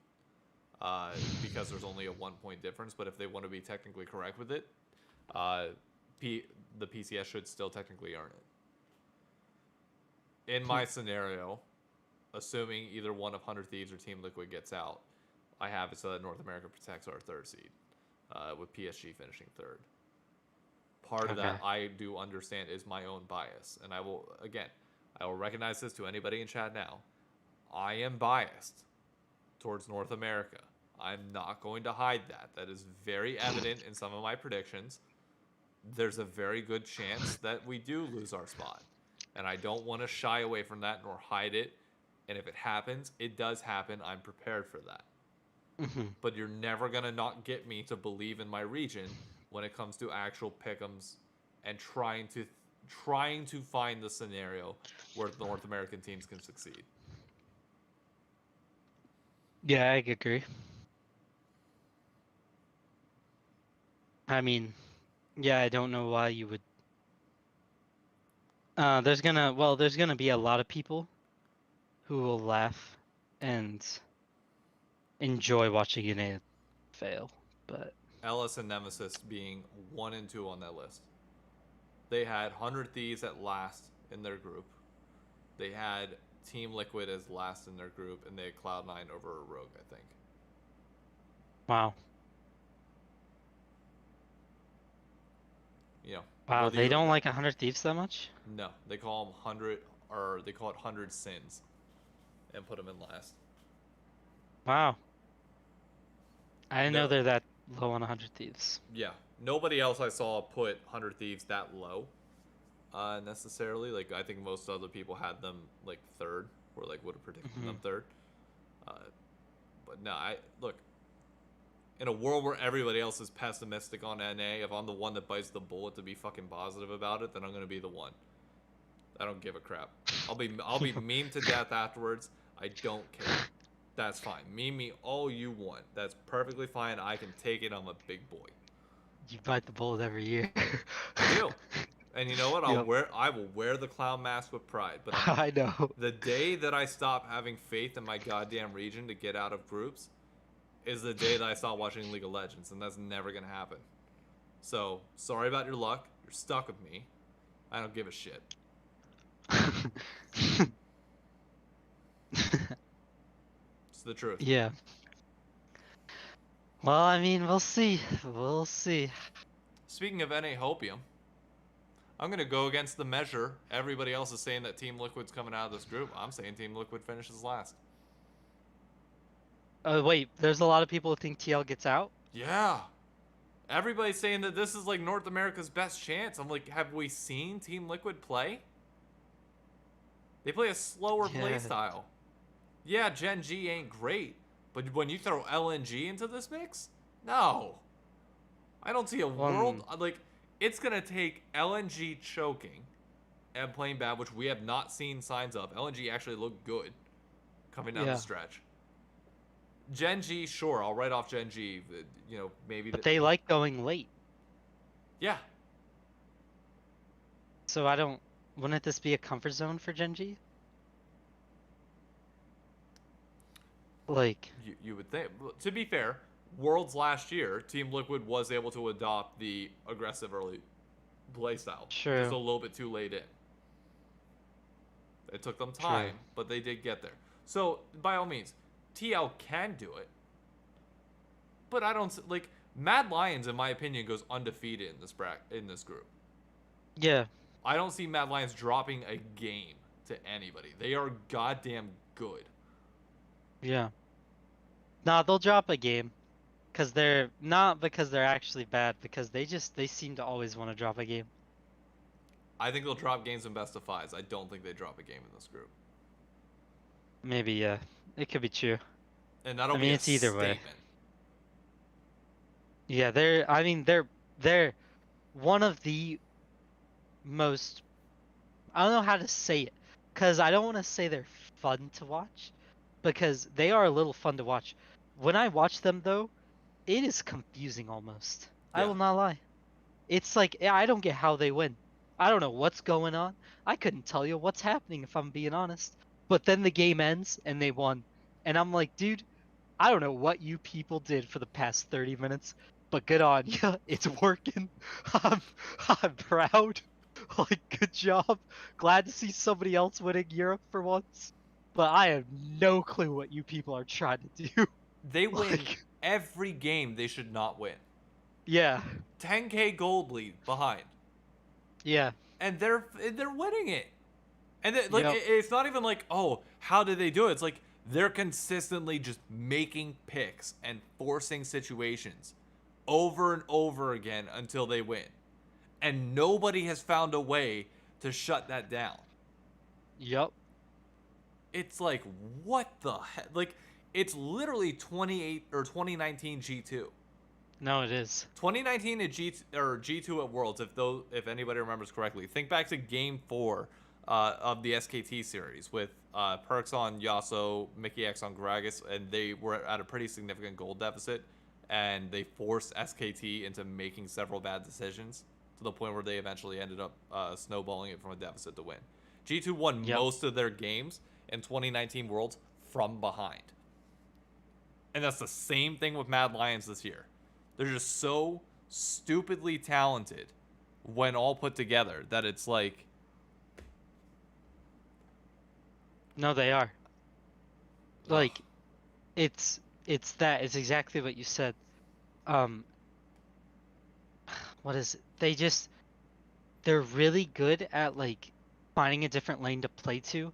because there's only a 1-point difference. But if they want to be technically correct with it, the PCS should still technically earn it. In my scenario, assuming either one of 100 Thieves or Team Liquid gets out, I have it so that North America protects our 3rd seed, with PSG finishing 3rd. Part of that I do understand is my own bias, and I will recognize this to anybody in chat now. I am biased towards North America. I'm not going to hide that. That is very evident in some of my predictions. There's a very good chance that we do lose our spot, and I don't want to shy away from that nor hide it. And if it happens, it does happen. I'm prepared for that. But you're never going to not get me to believe in my region when it comes to actual pick'ems and trying to find the scenario where the North American teams can succeed.
Yeah, I agree. I mean, yeah, I don't know why you would. There's gonna be a lot of people who will laugh and enjoy watching an fail, but
Ellis and Nemesis being 1 and 2 on that list. They had 100 Thieves at last in their group. They had Team Liquid as last in their group, and they had Cloud9 over Rogue, I think.
wow.
You know.
Wow, they don't like 100 Thieves that much?
No, they call them 100, or they call it 100 Sins, and put them in last.
Wow. I didn't know they're that low on 100 Thieves.
Yeah, nobody else I saw put 100 Thieves that low, necessarily. Like, I think most other people had them like 3rd, or like would have predicted them 3rd. But no, look. In a world where everybody else is pessimistic on NA, if I'm the one that bites the bullet to be fucking positive about it, then I'm gonna be the one. I don't give a crap. I'll be memed to death afterwards. I don't care. That's fine. Meme me all you want. That's perfectly fine. I can take it. I'm a big boy.
You bite the bullet every year.
I do. And you know what? I will wear the clown mask with pride. But
I know.
The day that I stop having faith in my goddamn region to get out of groups is the day that I stop watching League of Legends, and that's never gonna happen. So, sorry about your luck. You're stuck with me. I don't give a shit. It's the truth.
Yeah. Well, I mean, we'll see. We'll see.
Speaking of NA Hopium, I'm gonna go against the measure. Everybody else is saying that Team Liquid's coming out of this group. I'm saying Team Liquid finishes last.
Oh, wait, there's a lot of people who think TL gets out?
Yeah. Everybody's saying that this is like North America's best chance. I'm like, have we seen Team Liquid play? They play a slower play style. Yeah, Gen G ain't great, but when you throw LNG into this mix, no. I don't see a world, like, it's going to take LNG choking and playing bad, which we have not seen signs of. LNG actually looked good coming down the stretch. Gen G, sure, I'll write off Gen G. You know, maybe.
But they like going late.
Yeah.
So wouldn't this be a comfort zone for Gen G? Like.
You would think. To be fair, Worlds last year, Team Liquid was able to adopt the aggressive early playstyle.
Sure.
Just a little bit too late in. It took them time, but they did get there. So, by all means, TL can do it, but I don't like Mad Lions. In my opinion, goes undefeated in this group.
Yeah,
I don't see Mad Lions dropping a game to anybody. They are goddamn good.
Yeah. Nah, they'll drop a game, Because they're not because they're actually bad, because they seem to always want to drop a game.
I think they'll drop games in best of fives. I don't think they drop a game in this group.
Maybe, yeah. It could be true.
And that'll
I
be
mean,
a
it's either way.
statement.
Yeah, they're one of the most, I don't know how to say it, because I don't want to say they're fun to watch, because they are a little fun to watch. When I watch them though, it is confusing almost. I
Yeah.
will not lie. It's like I don't get how they win. I don't know what's going on. I couldn't tell you what's happening if I'm being honest. But then the game ends and they won. And I'm like, dude, I don't know what you people did for the past 30 minutes, but good on you. It's working. I'm I'm proud. Like, good job. Glad to see somebody else winning Europe for once. But I have no clue what you people are trying to do.
They win
Like,
every game they should not win.
yeah.
10K gold lead behind.
Yeah.
And they're winning it. And like
Yep.
it's not even like, oh, how did they do it? It's like they're consistently just making picks and forcing situations over and over again until they win. And nobody has found a way to shut that down.
Yep.
It's like, what the heck? Like, it's literally 28 or 2019 G2.
No, it is.
2019 at G2 at Worlds, if anybody remembers correctly. Think back to Game 4 of the SKT series with Perks on Yasuo, Mickey X on Gragas, and they were at a pretty significant gold deficit, and they forced SKT into making several bad decisions to the point where they eventually ended up snowballing it from a deficit to win. G2 won
Yep.
most of their games in 2019 Worlds from behind. And that's the same thing with Mad Lions this year. They're just so stupidly talented when all put together that it's like...
No, they are. Like, it's exactly what you said. What is it? They're really good at like finding a different lane to play to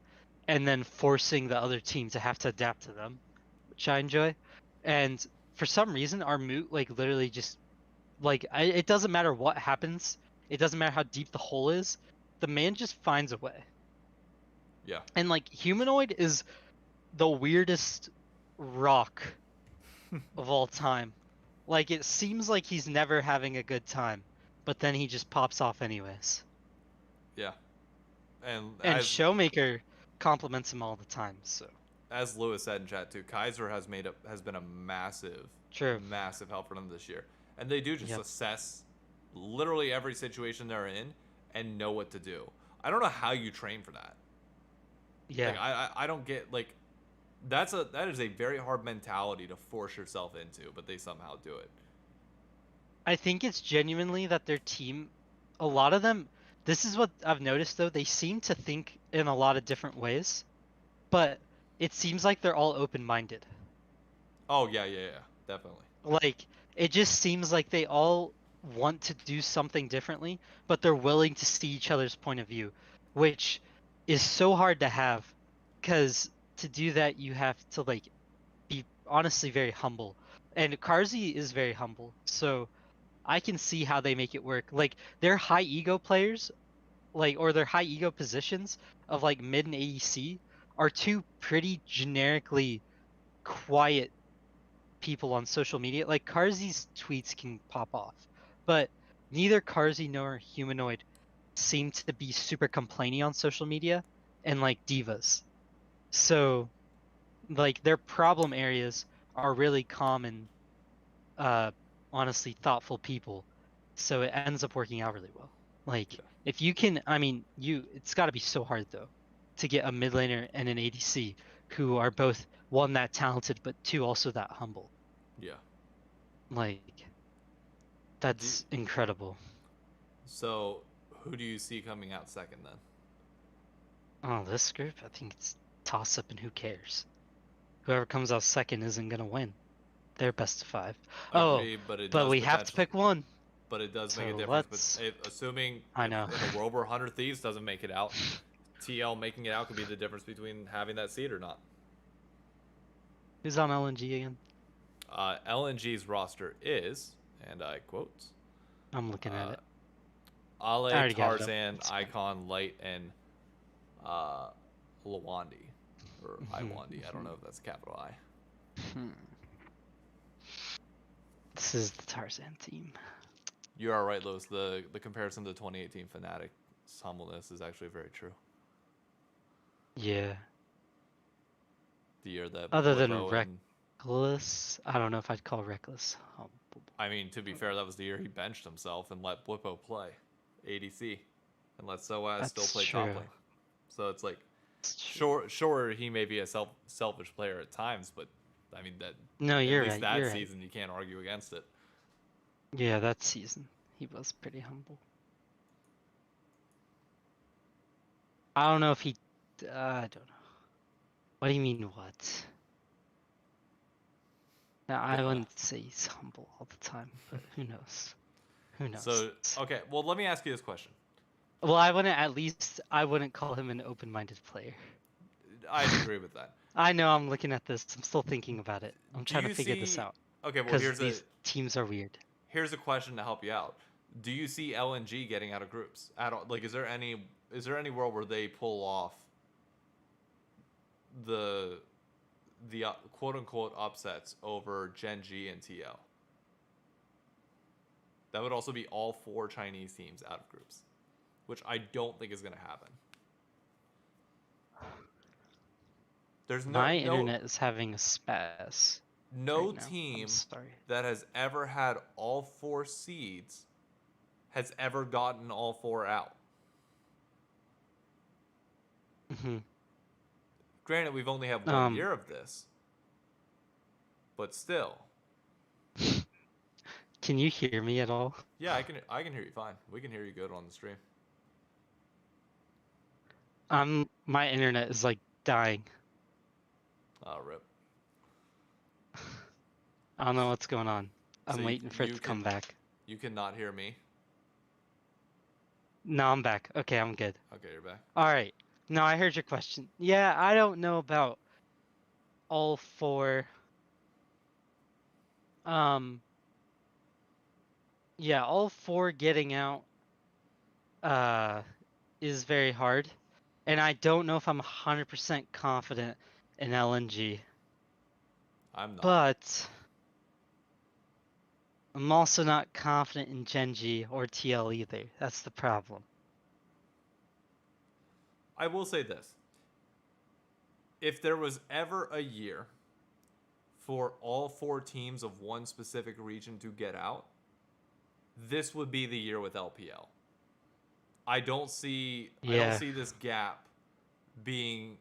and then forcing the other team to have to adapt to them, which I enjoy. And for some reason our moot like literally just like it doesn't matter what happens. It doesn't matter how deep the hole is. The man just finds a way.
Yeah.
And like Humanoid is the weirdest rock of all time. Like, it seems like he's never having a good time, but then he just pops off anyways.
Yeah. And
And
as
Showmaker compliments him all the time, so.
as Lewis said in chat too, Kaiser has been a massive
True.
massive help for them this year. And they do just
Yep.
assess literally every situation they're in and know what to do. I don't know how you train for that.
Yeah.
Like I don't get like that is a very hard mentality to force yourself into, but they somehow do it.
I think it's genuinely that their team, a lot of them, this is what I've noticed though, they seem to think in a lot of different ways, but it seems like they're all open-minded.
Oh yeah, definitely.
Like, it just seems like they all want to do something differently, but they're willing to see each other's point of view, which is so hard to have, because to do that you have to like be honestly very humble. And Karzi is very humble, so I can see how they make it work. Like, their high ego players, like, or their high ego positions of like mid and ADC are two pretty generically quiet people on social media. Like, Karzi's tweets can pop off, but neither Karzi nor Humanoid seem to be super complaining on social media and like divas. So like their problem areas are really common, honestly thoughtful people. So it ends up working out really well. Like, if you can, I mean, it's got to be so hard though to get a mid laner and an ADC who are both one that talented but two also that humble.
Yeah.
Like, that's incredible.
So, who do you see coming out second then?
Oh, this group, I think it's toss up and who cares. Whoever comes out second isn't gonna win. They're best of 5.
Agreed,
But we have to pick one.
But it does make a
So
difference. But assuming
I know.
in a world where 100 Thieves doesn't make it out, TL making it out could be the difference between having that seed or not.
Who's on LNG again?
LNG's roster is, and I quote,
I'm looking at
uh,
it. I
Ale,
already got it up.
Tarzan,
It's fine.
Icon, Light, and Lawandi. Or
Mhm,
Iwandi. I don't
mhm.
know if that's a capital I.
This is the Tarzan team.
You are right, Lewis. The comparison to 2018 Fnatic's humbleness is actually very true.
Yeah.
The year that
Other than
Blippo and
Reckless, I don't know if I'd call Reckless humble.
I mean, to be fair, that was the year he benched himself and let Blippo play ADC and let Soaz still
That's
play top
true.
lane. So it's like,
That's true.
sure, he may be a selfish player at times, but I mean that
No,
at
you're
least
right.
that
You're right.
season you can't argue against it.
Yeah, that season he was pretty humble. I don't know if he. I don't know. What do you mean what? Now, I
Duh.
wouldn't say he's humble all the time, but who knows? Who knows?
So okay, well let me ask you this question.
Well, I wouldn't call him an open-minded player.
I'd agree with that.
I know I'm looking at this. I'm still thinking about it. I'm
Do
trying to
you
figure this
see?
out
Okay, well
because these teams are weird.
here's a question to help you out. Do you see LNG getting out of groups at all? Like, is there any world where they pull off the quote unquote upsets over Gen G and TL? That would also be all 4 Chinese teams out of groups, which I don't think is going to happen. There's
My internet is having a spaz
no
right now. I'm
team
sorry.
that has ever had all 4 seeds has ever gotten all 4 out.
Hmm.
Granted, we've only had 1 year of this, but still.
Can you hear me at all?
Yeah, I can hear you fine. We can hear you good on the stream.
My internet is like dying.
Oh, rip.
I don't know what's going on.
So
I'm waiting for it to come back.
You cannot hear me.
No, I'm back. Okay, I'm good.
Okay, you're back.
All right. No, I heard your question. Yeah, I don't know about all 4. Yeah, all 4 getting out is very hard. And I don't know if I'm 100% confident in LNG.
I'm not.
But I'm also not confident in Gen G or TL either. That's the problem.
I will say this. If there was ever a year for all 4 teams of one specific region to get out, this would be the year with LPL. I don't see this gap being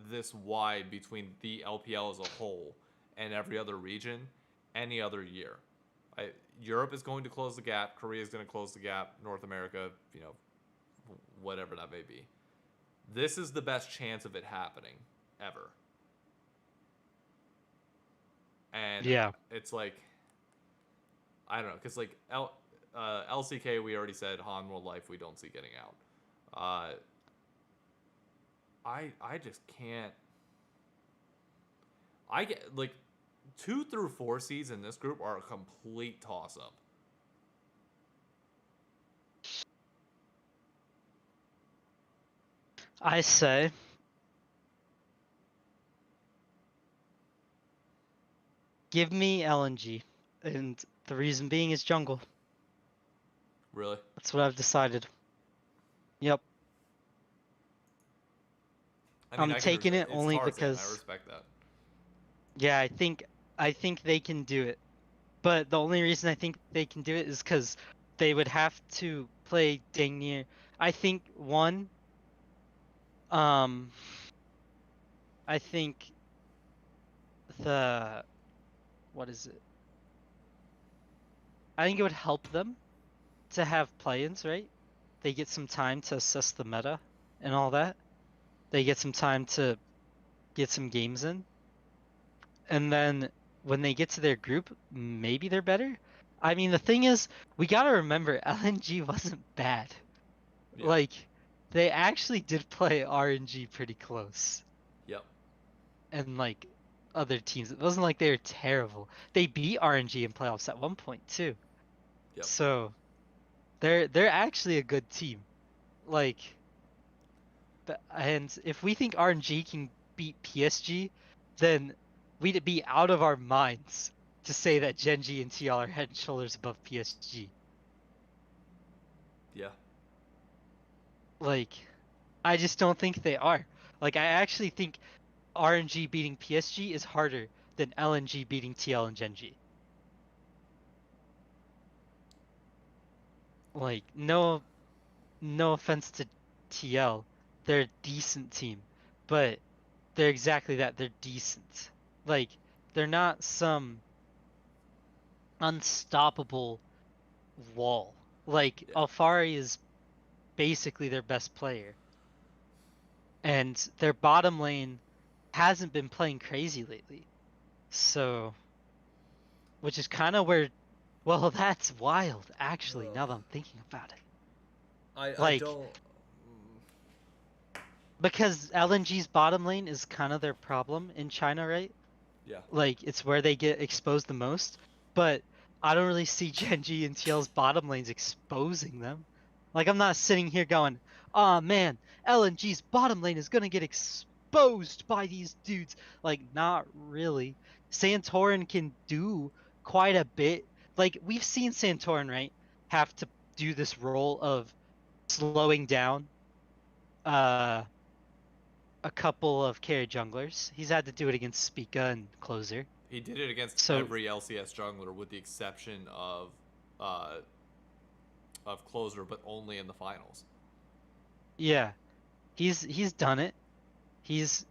this wide between the LPL as a whole and every other region any other year. Europe is going to close the gap. Korea is going to close the gap. North America, whatever that may be. This is the best chance of it happening ever. And
Yeah.
it's like, I don't know, because like LCK, we already said Han World Life we don't see getting out. I just can't. I get like 2 through 4 seeds in this group are a complete toss up.
I say give me LNG. And the reason being is jungle.
Really?
That's what I've decided. Yep.
I mean,
I'm taking it
it's
only
Tarzan.
because
I respect that.
yeah, I think they can do it. But the only reason I think they can do it is because they would have to play dang near. I think I think the what is it? I think it would help them to have play-ins, right? They get some time to assess the meta and all that. They get some time to get some games in. And then when they get to their group, maybe they're better. I mean, the thing is, we gotta remember LNG wasn't bad.
Yeah.
Like, they actually did play RNG pretty close.
Yep.
And like, other teams. It wasn't like they were terrible. They beat RNG in playoffs at one point too.
Yep.
So they're actually a good team. Like, and if we think RNG can beat PSG, then we'd be out of our minds to say that Gen G and TL are head and shoulders above PSG.
Yeah.
Like, I just don't think they are. Like, I actually think RNG beating PSG is harder than LNG beating TL and Gen G. Like, no offense to TL, they're a decent team, but they're exactly that. They're decent. Like, they're not some unstoppable wall. Like,
Yeah.
Alfari is basically their best player, and their bottom lane hasn't been playing crazy lately. So, which is kind of where, well, that's wild, actually,
Ugh.
now that I'm thinking about it.
I
Like,
don't.
because LNG's bottom lane is kind of their problem in China, right?
Yeah.
Like, it's where they get exposed the most. But I don't really see Gen G and TL's bottom lanes exposing them. Like, I'm not sitting here going, "Oh man, LNG's bottom lane is gonna get exposed by these dudes." Like, not really. Santorin can do quite a bit. Like, we've seen Santorin, right, have to do this role of slowing down uh a couple of carry junglers. He's had to do it against Spica and Closer.
He did it against
So
every LCS jungler with the exception uh, of Closer, but only in the finals.
yeah, he's done it. He's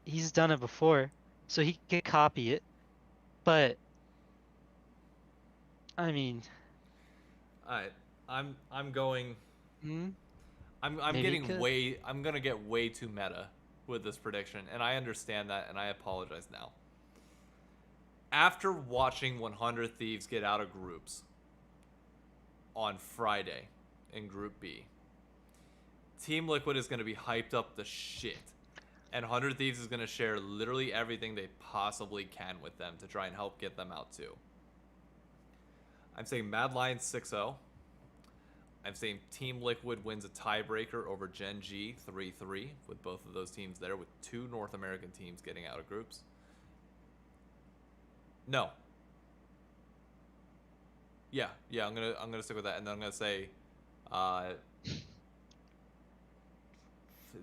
he's done it before, so he can copy it. But I mean,
Alright, I'm going.
hmm,
I'm
maybe he
getting
could.
way. I'm gonna get way too meta with this prediction, and I understand that, and I apologize now. After watching 100 Thieves get out of groups on Friday in Group B, Team Liquid is going to be hyped up the shit. And 100 Thieves is going to share literally everything they possibly can with them to try and help get them out too. I'm saying Mad Lions 6-0. I'm saying Team Liquid wins a tiebreaker over Gen G 3-3 with both of those teams there, with two North American teams getting out of groups. No. Yeah, I'm gonna stick with that, and then I'm gonna say,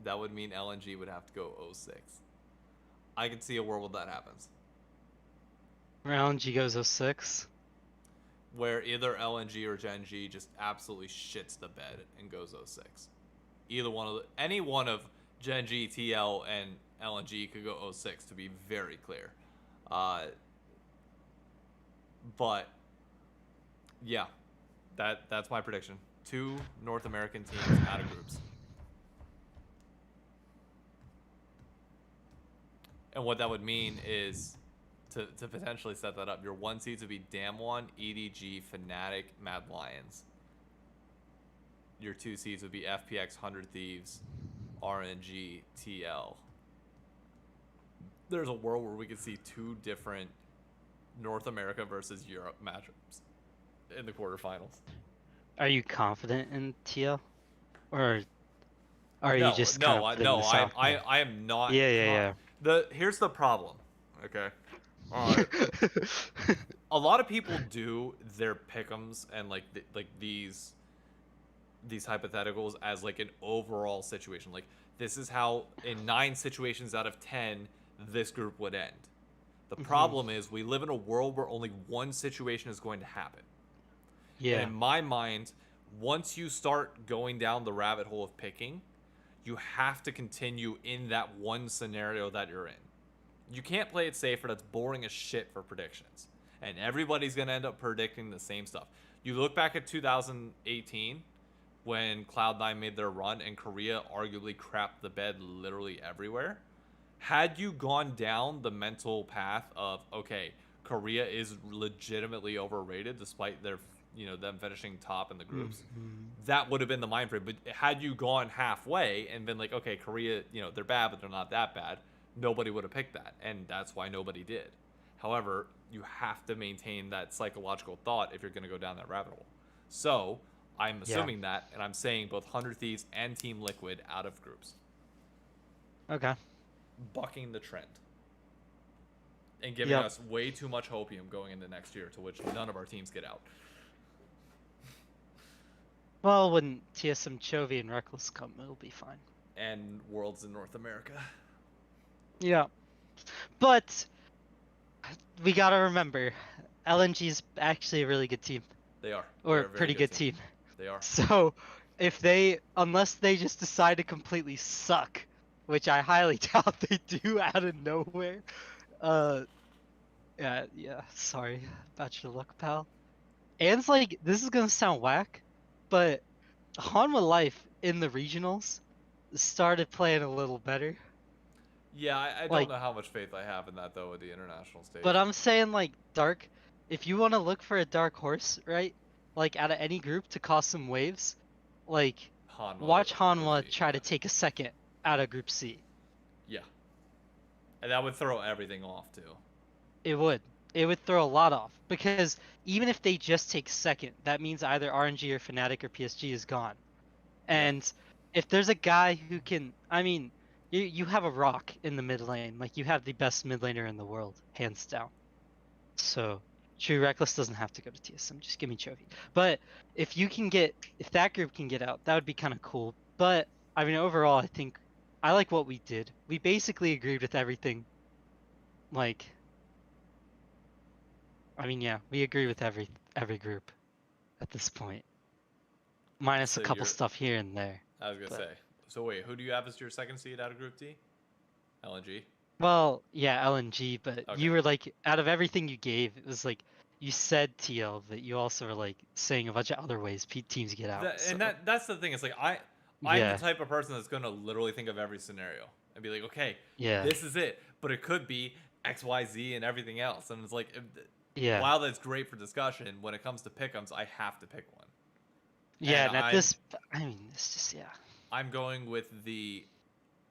that would mean LNG would have to go 0-6. I could see a world where that happens,
Round G goes 06.
where either LNG or Gen G just absolutely shits the bed and goes 0-6. Any one of Gen G, TL, and LNG could go 0-6, to be very clear. But yeah, that's my prediction. Two North American teams out of groups. And what that would mean is, to potentially set that up, your one seeds would be Damwon, EDG, Fnatic, Mad Lions. Your two seeds would be FPX, 100 Thieves, RNG, TL. There's a world where we could see two different North America versus Europe matchups in the quarterfinals.
Are you confident in TL, or are you
No,
just kind
no,
of putting
no.
this out there?
I am not.
Yeah.
Here's the problem. Okay. A lot of people do their pick'ems and like these hypotheticals as like an overall situation. Like, this is how in 9 situations out of 10 this group would end. The problem is we live in a world where only one situation is going to happen. And
Yeah.
in my mind, once you start going down the rabbit hole of picking, you have to continue in that one scenario that you're in. You can't play it safe, or that's boring as shit for predictions. And everybody's going to end up predicting the same stuff. You look back at 2018 when Cloud9 made their run and Korea arguably crapped the bed literally everywhere. Had you gone down the mental path of, okay, Korea is legitimately overrated despite their, them finishing top in the groups, that would have been the mind frame. But had you gone halfway and been like, okay, Korea, they're bad, but they're not that bad, nobody would have picked that, and that's why nobody did. However, you have to maintain that psychological thought if you're going to go down that rabbit hole. So, I'm
Yeah.
assuming that, and I'm saying both 100 Thieves and Team Liquid out of groups.
Okay.
Bucking the trend. And giving
Yep.
us way too much hopium going into next year, to which none of our teams get out.
Well, when TSM Chovy and Reckless come, it'll be fine.
And Worlds in North America.
Yeah. But we gotta remember, LNG's actually a really good team.
They are.
Or
They're
a
a very
pretty good team.
They are.
So, unless they just decide to completely suck, which I highly doubt they do out of nowhere, yeah, sorry about your luck, pal. And it's like, this is gonna sound whack, but Hanwha Life in the regionals started playing a little better.
Yeah, I don't
Like,
know how much faith I have in that, though, with the international stage.
but I'm saying, like, Dark, if you want to look for a dark horse, right? Like, out of any group to cause some waves, like,
Hanwha
watch Hanwha
would be,
try
yeah.
to take a second out of Group C.
Yeah. And that would throw everything off, too.
It would. It would throw a lot off. Because even if they just take second, that means either RNG or Fnatic or PSG is gone. And if there's a guy who can, I mean, you have a rock in the mid lane. Like, you have the best mid laner in the world, hands down. So, True Reckless doesn't have to go to TSM. Just give me Chovy. But if that group can get out, that would be kind of cool. But, I mean, overall, I think I like what we did. We basically agreed with everything. Like, I mean, yeah, we agree with every group at this point. Minus
So
a couple
you're,
stuff here and there.
I was going to say. So wait, who do you have as your second seed out of Group D? LNG?
Well, yeah, LNG, but
Okay.
you were like, out of everything you gave, it was like, you said TL, but you also were like saying a bunch of other ways teams get out.
And that's the thing. It's like, I'm
Yeah,
the type of person that's going to literally think of every scenario and be like, okay,
yeah,
this is it. But it could be X, Y, Z, and everything else. And it's like,
yeah,
while that's great for discussion, when it comes to pick'ems, I have to pick one.
yeah.
And
And at this, I mean, it's just, yeah.
I'm going with the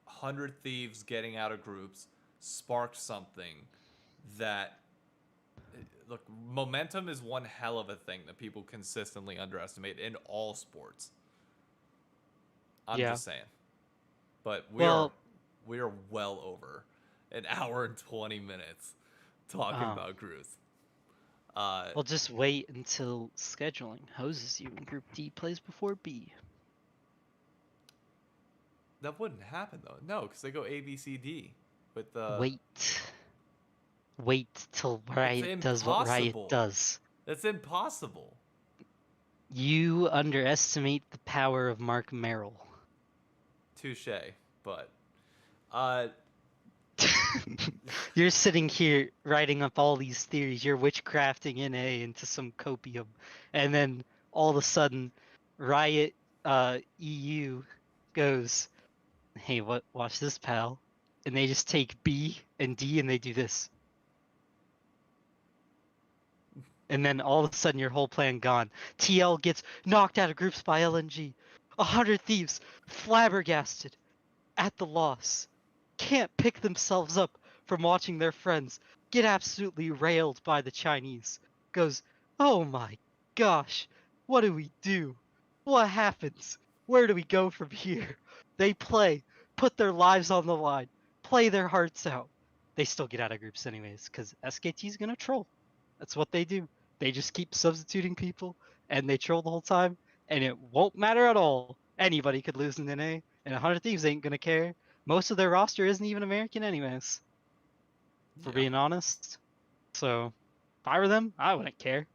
100 Thieves getting out of groups sparked something that, look, momentum is one hell of a thing that people consistently underestimate in all sports. I'm
Yeah.
just saying. But we are well over an hour and 20 minutes talking about groups.
Well, just wait until scheduling hoses you and Group D plays before B.
That wouldn't happen though. No, because they go A, B, C, D with the.
Wait till Riot does what Riot does.
That's impossible.
You underestimate the power of Mark Merrill.
Touche, but
You're sitting here writing up all these theories. You're witchcrafting NA into some copium, and then all of a sudden, Riot EU goes, "Hey, watch this, pal," and they just take B and D and they do this, and then all of a sudden your whole plan gone. TL gets knocked out of groups by LNG. 100 Thieves flabbergasted at the loss. Can't pick themselves up from watching their friends get absolutely railed by the Chinese. Goes, oh my gosh, what do we do? What happens? Where do we go from here? They play, put their lives on the line, play their hearts out. They still get out of groups anyways, because SKT's gonna troll. That's what they do. They just keep substituting people, and they troll the whole time, and it won't matter at all. Anybody could lose in NA, and 100 Thieves ain't gonna care. Most of their roster isn't even American anyways, for being honest. So, if I were them, I wouldn't care.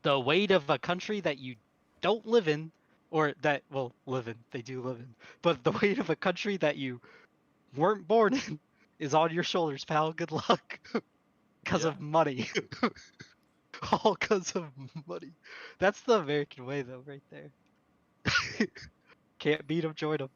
The weight of a country that you don't live in, or that, well, live in, they do live in, but the weight of a country that you weren't born in is on your shoulders, pal. Good luck. Because of money. All because of money. That's the American way, though, right there. Can't beat them, join them.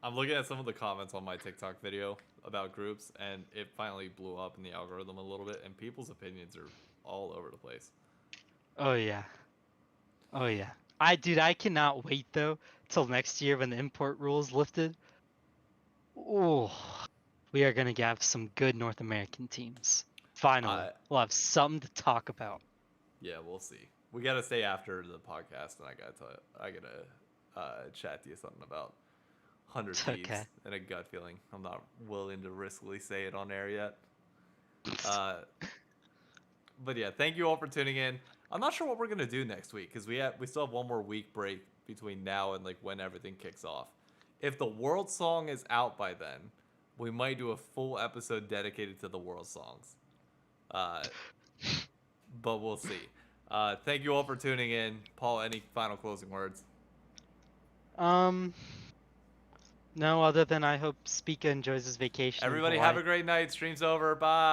I'm looking at some of the comments on my TikTok video about groups, and it finally blew up in the algorithm a little bit, and people's opinions are all over the place.
Oh, yeah. Oh, yeah. Dude, I cannot wait though till next year when the import rules lifted. Oh, we are gonna have some good North American teams. Finally,
I
we'll have something to talk about.
Yeah, we'll see. We gotta stay after the podcast, and I gotta tell you, I gotta chat to you something about 100
Okay.
Thieves and a gut feeling. I'm not willing to riskily say it on air yet. Uh, but yeah, thank you all for tuning in. I'm not sure what we're gonna do next week because we still have one more week break between now and like when everything kicks off. If the world song is out by then, we might do a full episode dedicated to the world songs. Uh, but we'll see. Thank you all for tuning in. Paul, any final closing words?
Um, no, other than I hope Spica enjoys his vacation in
Everybody have
Hawaii.
a great night. Stream's over. Bye.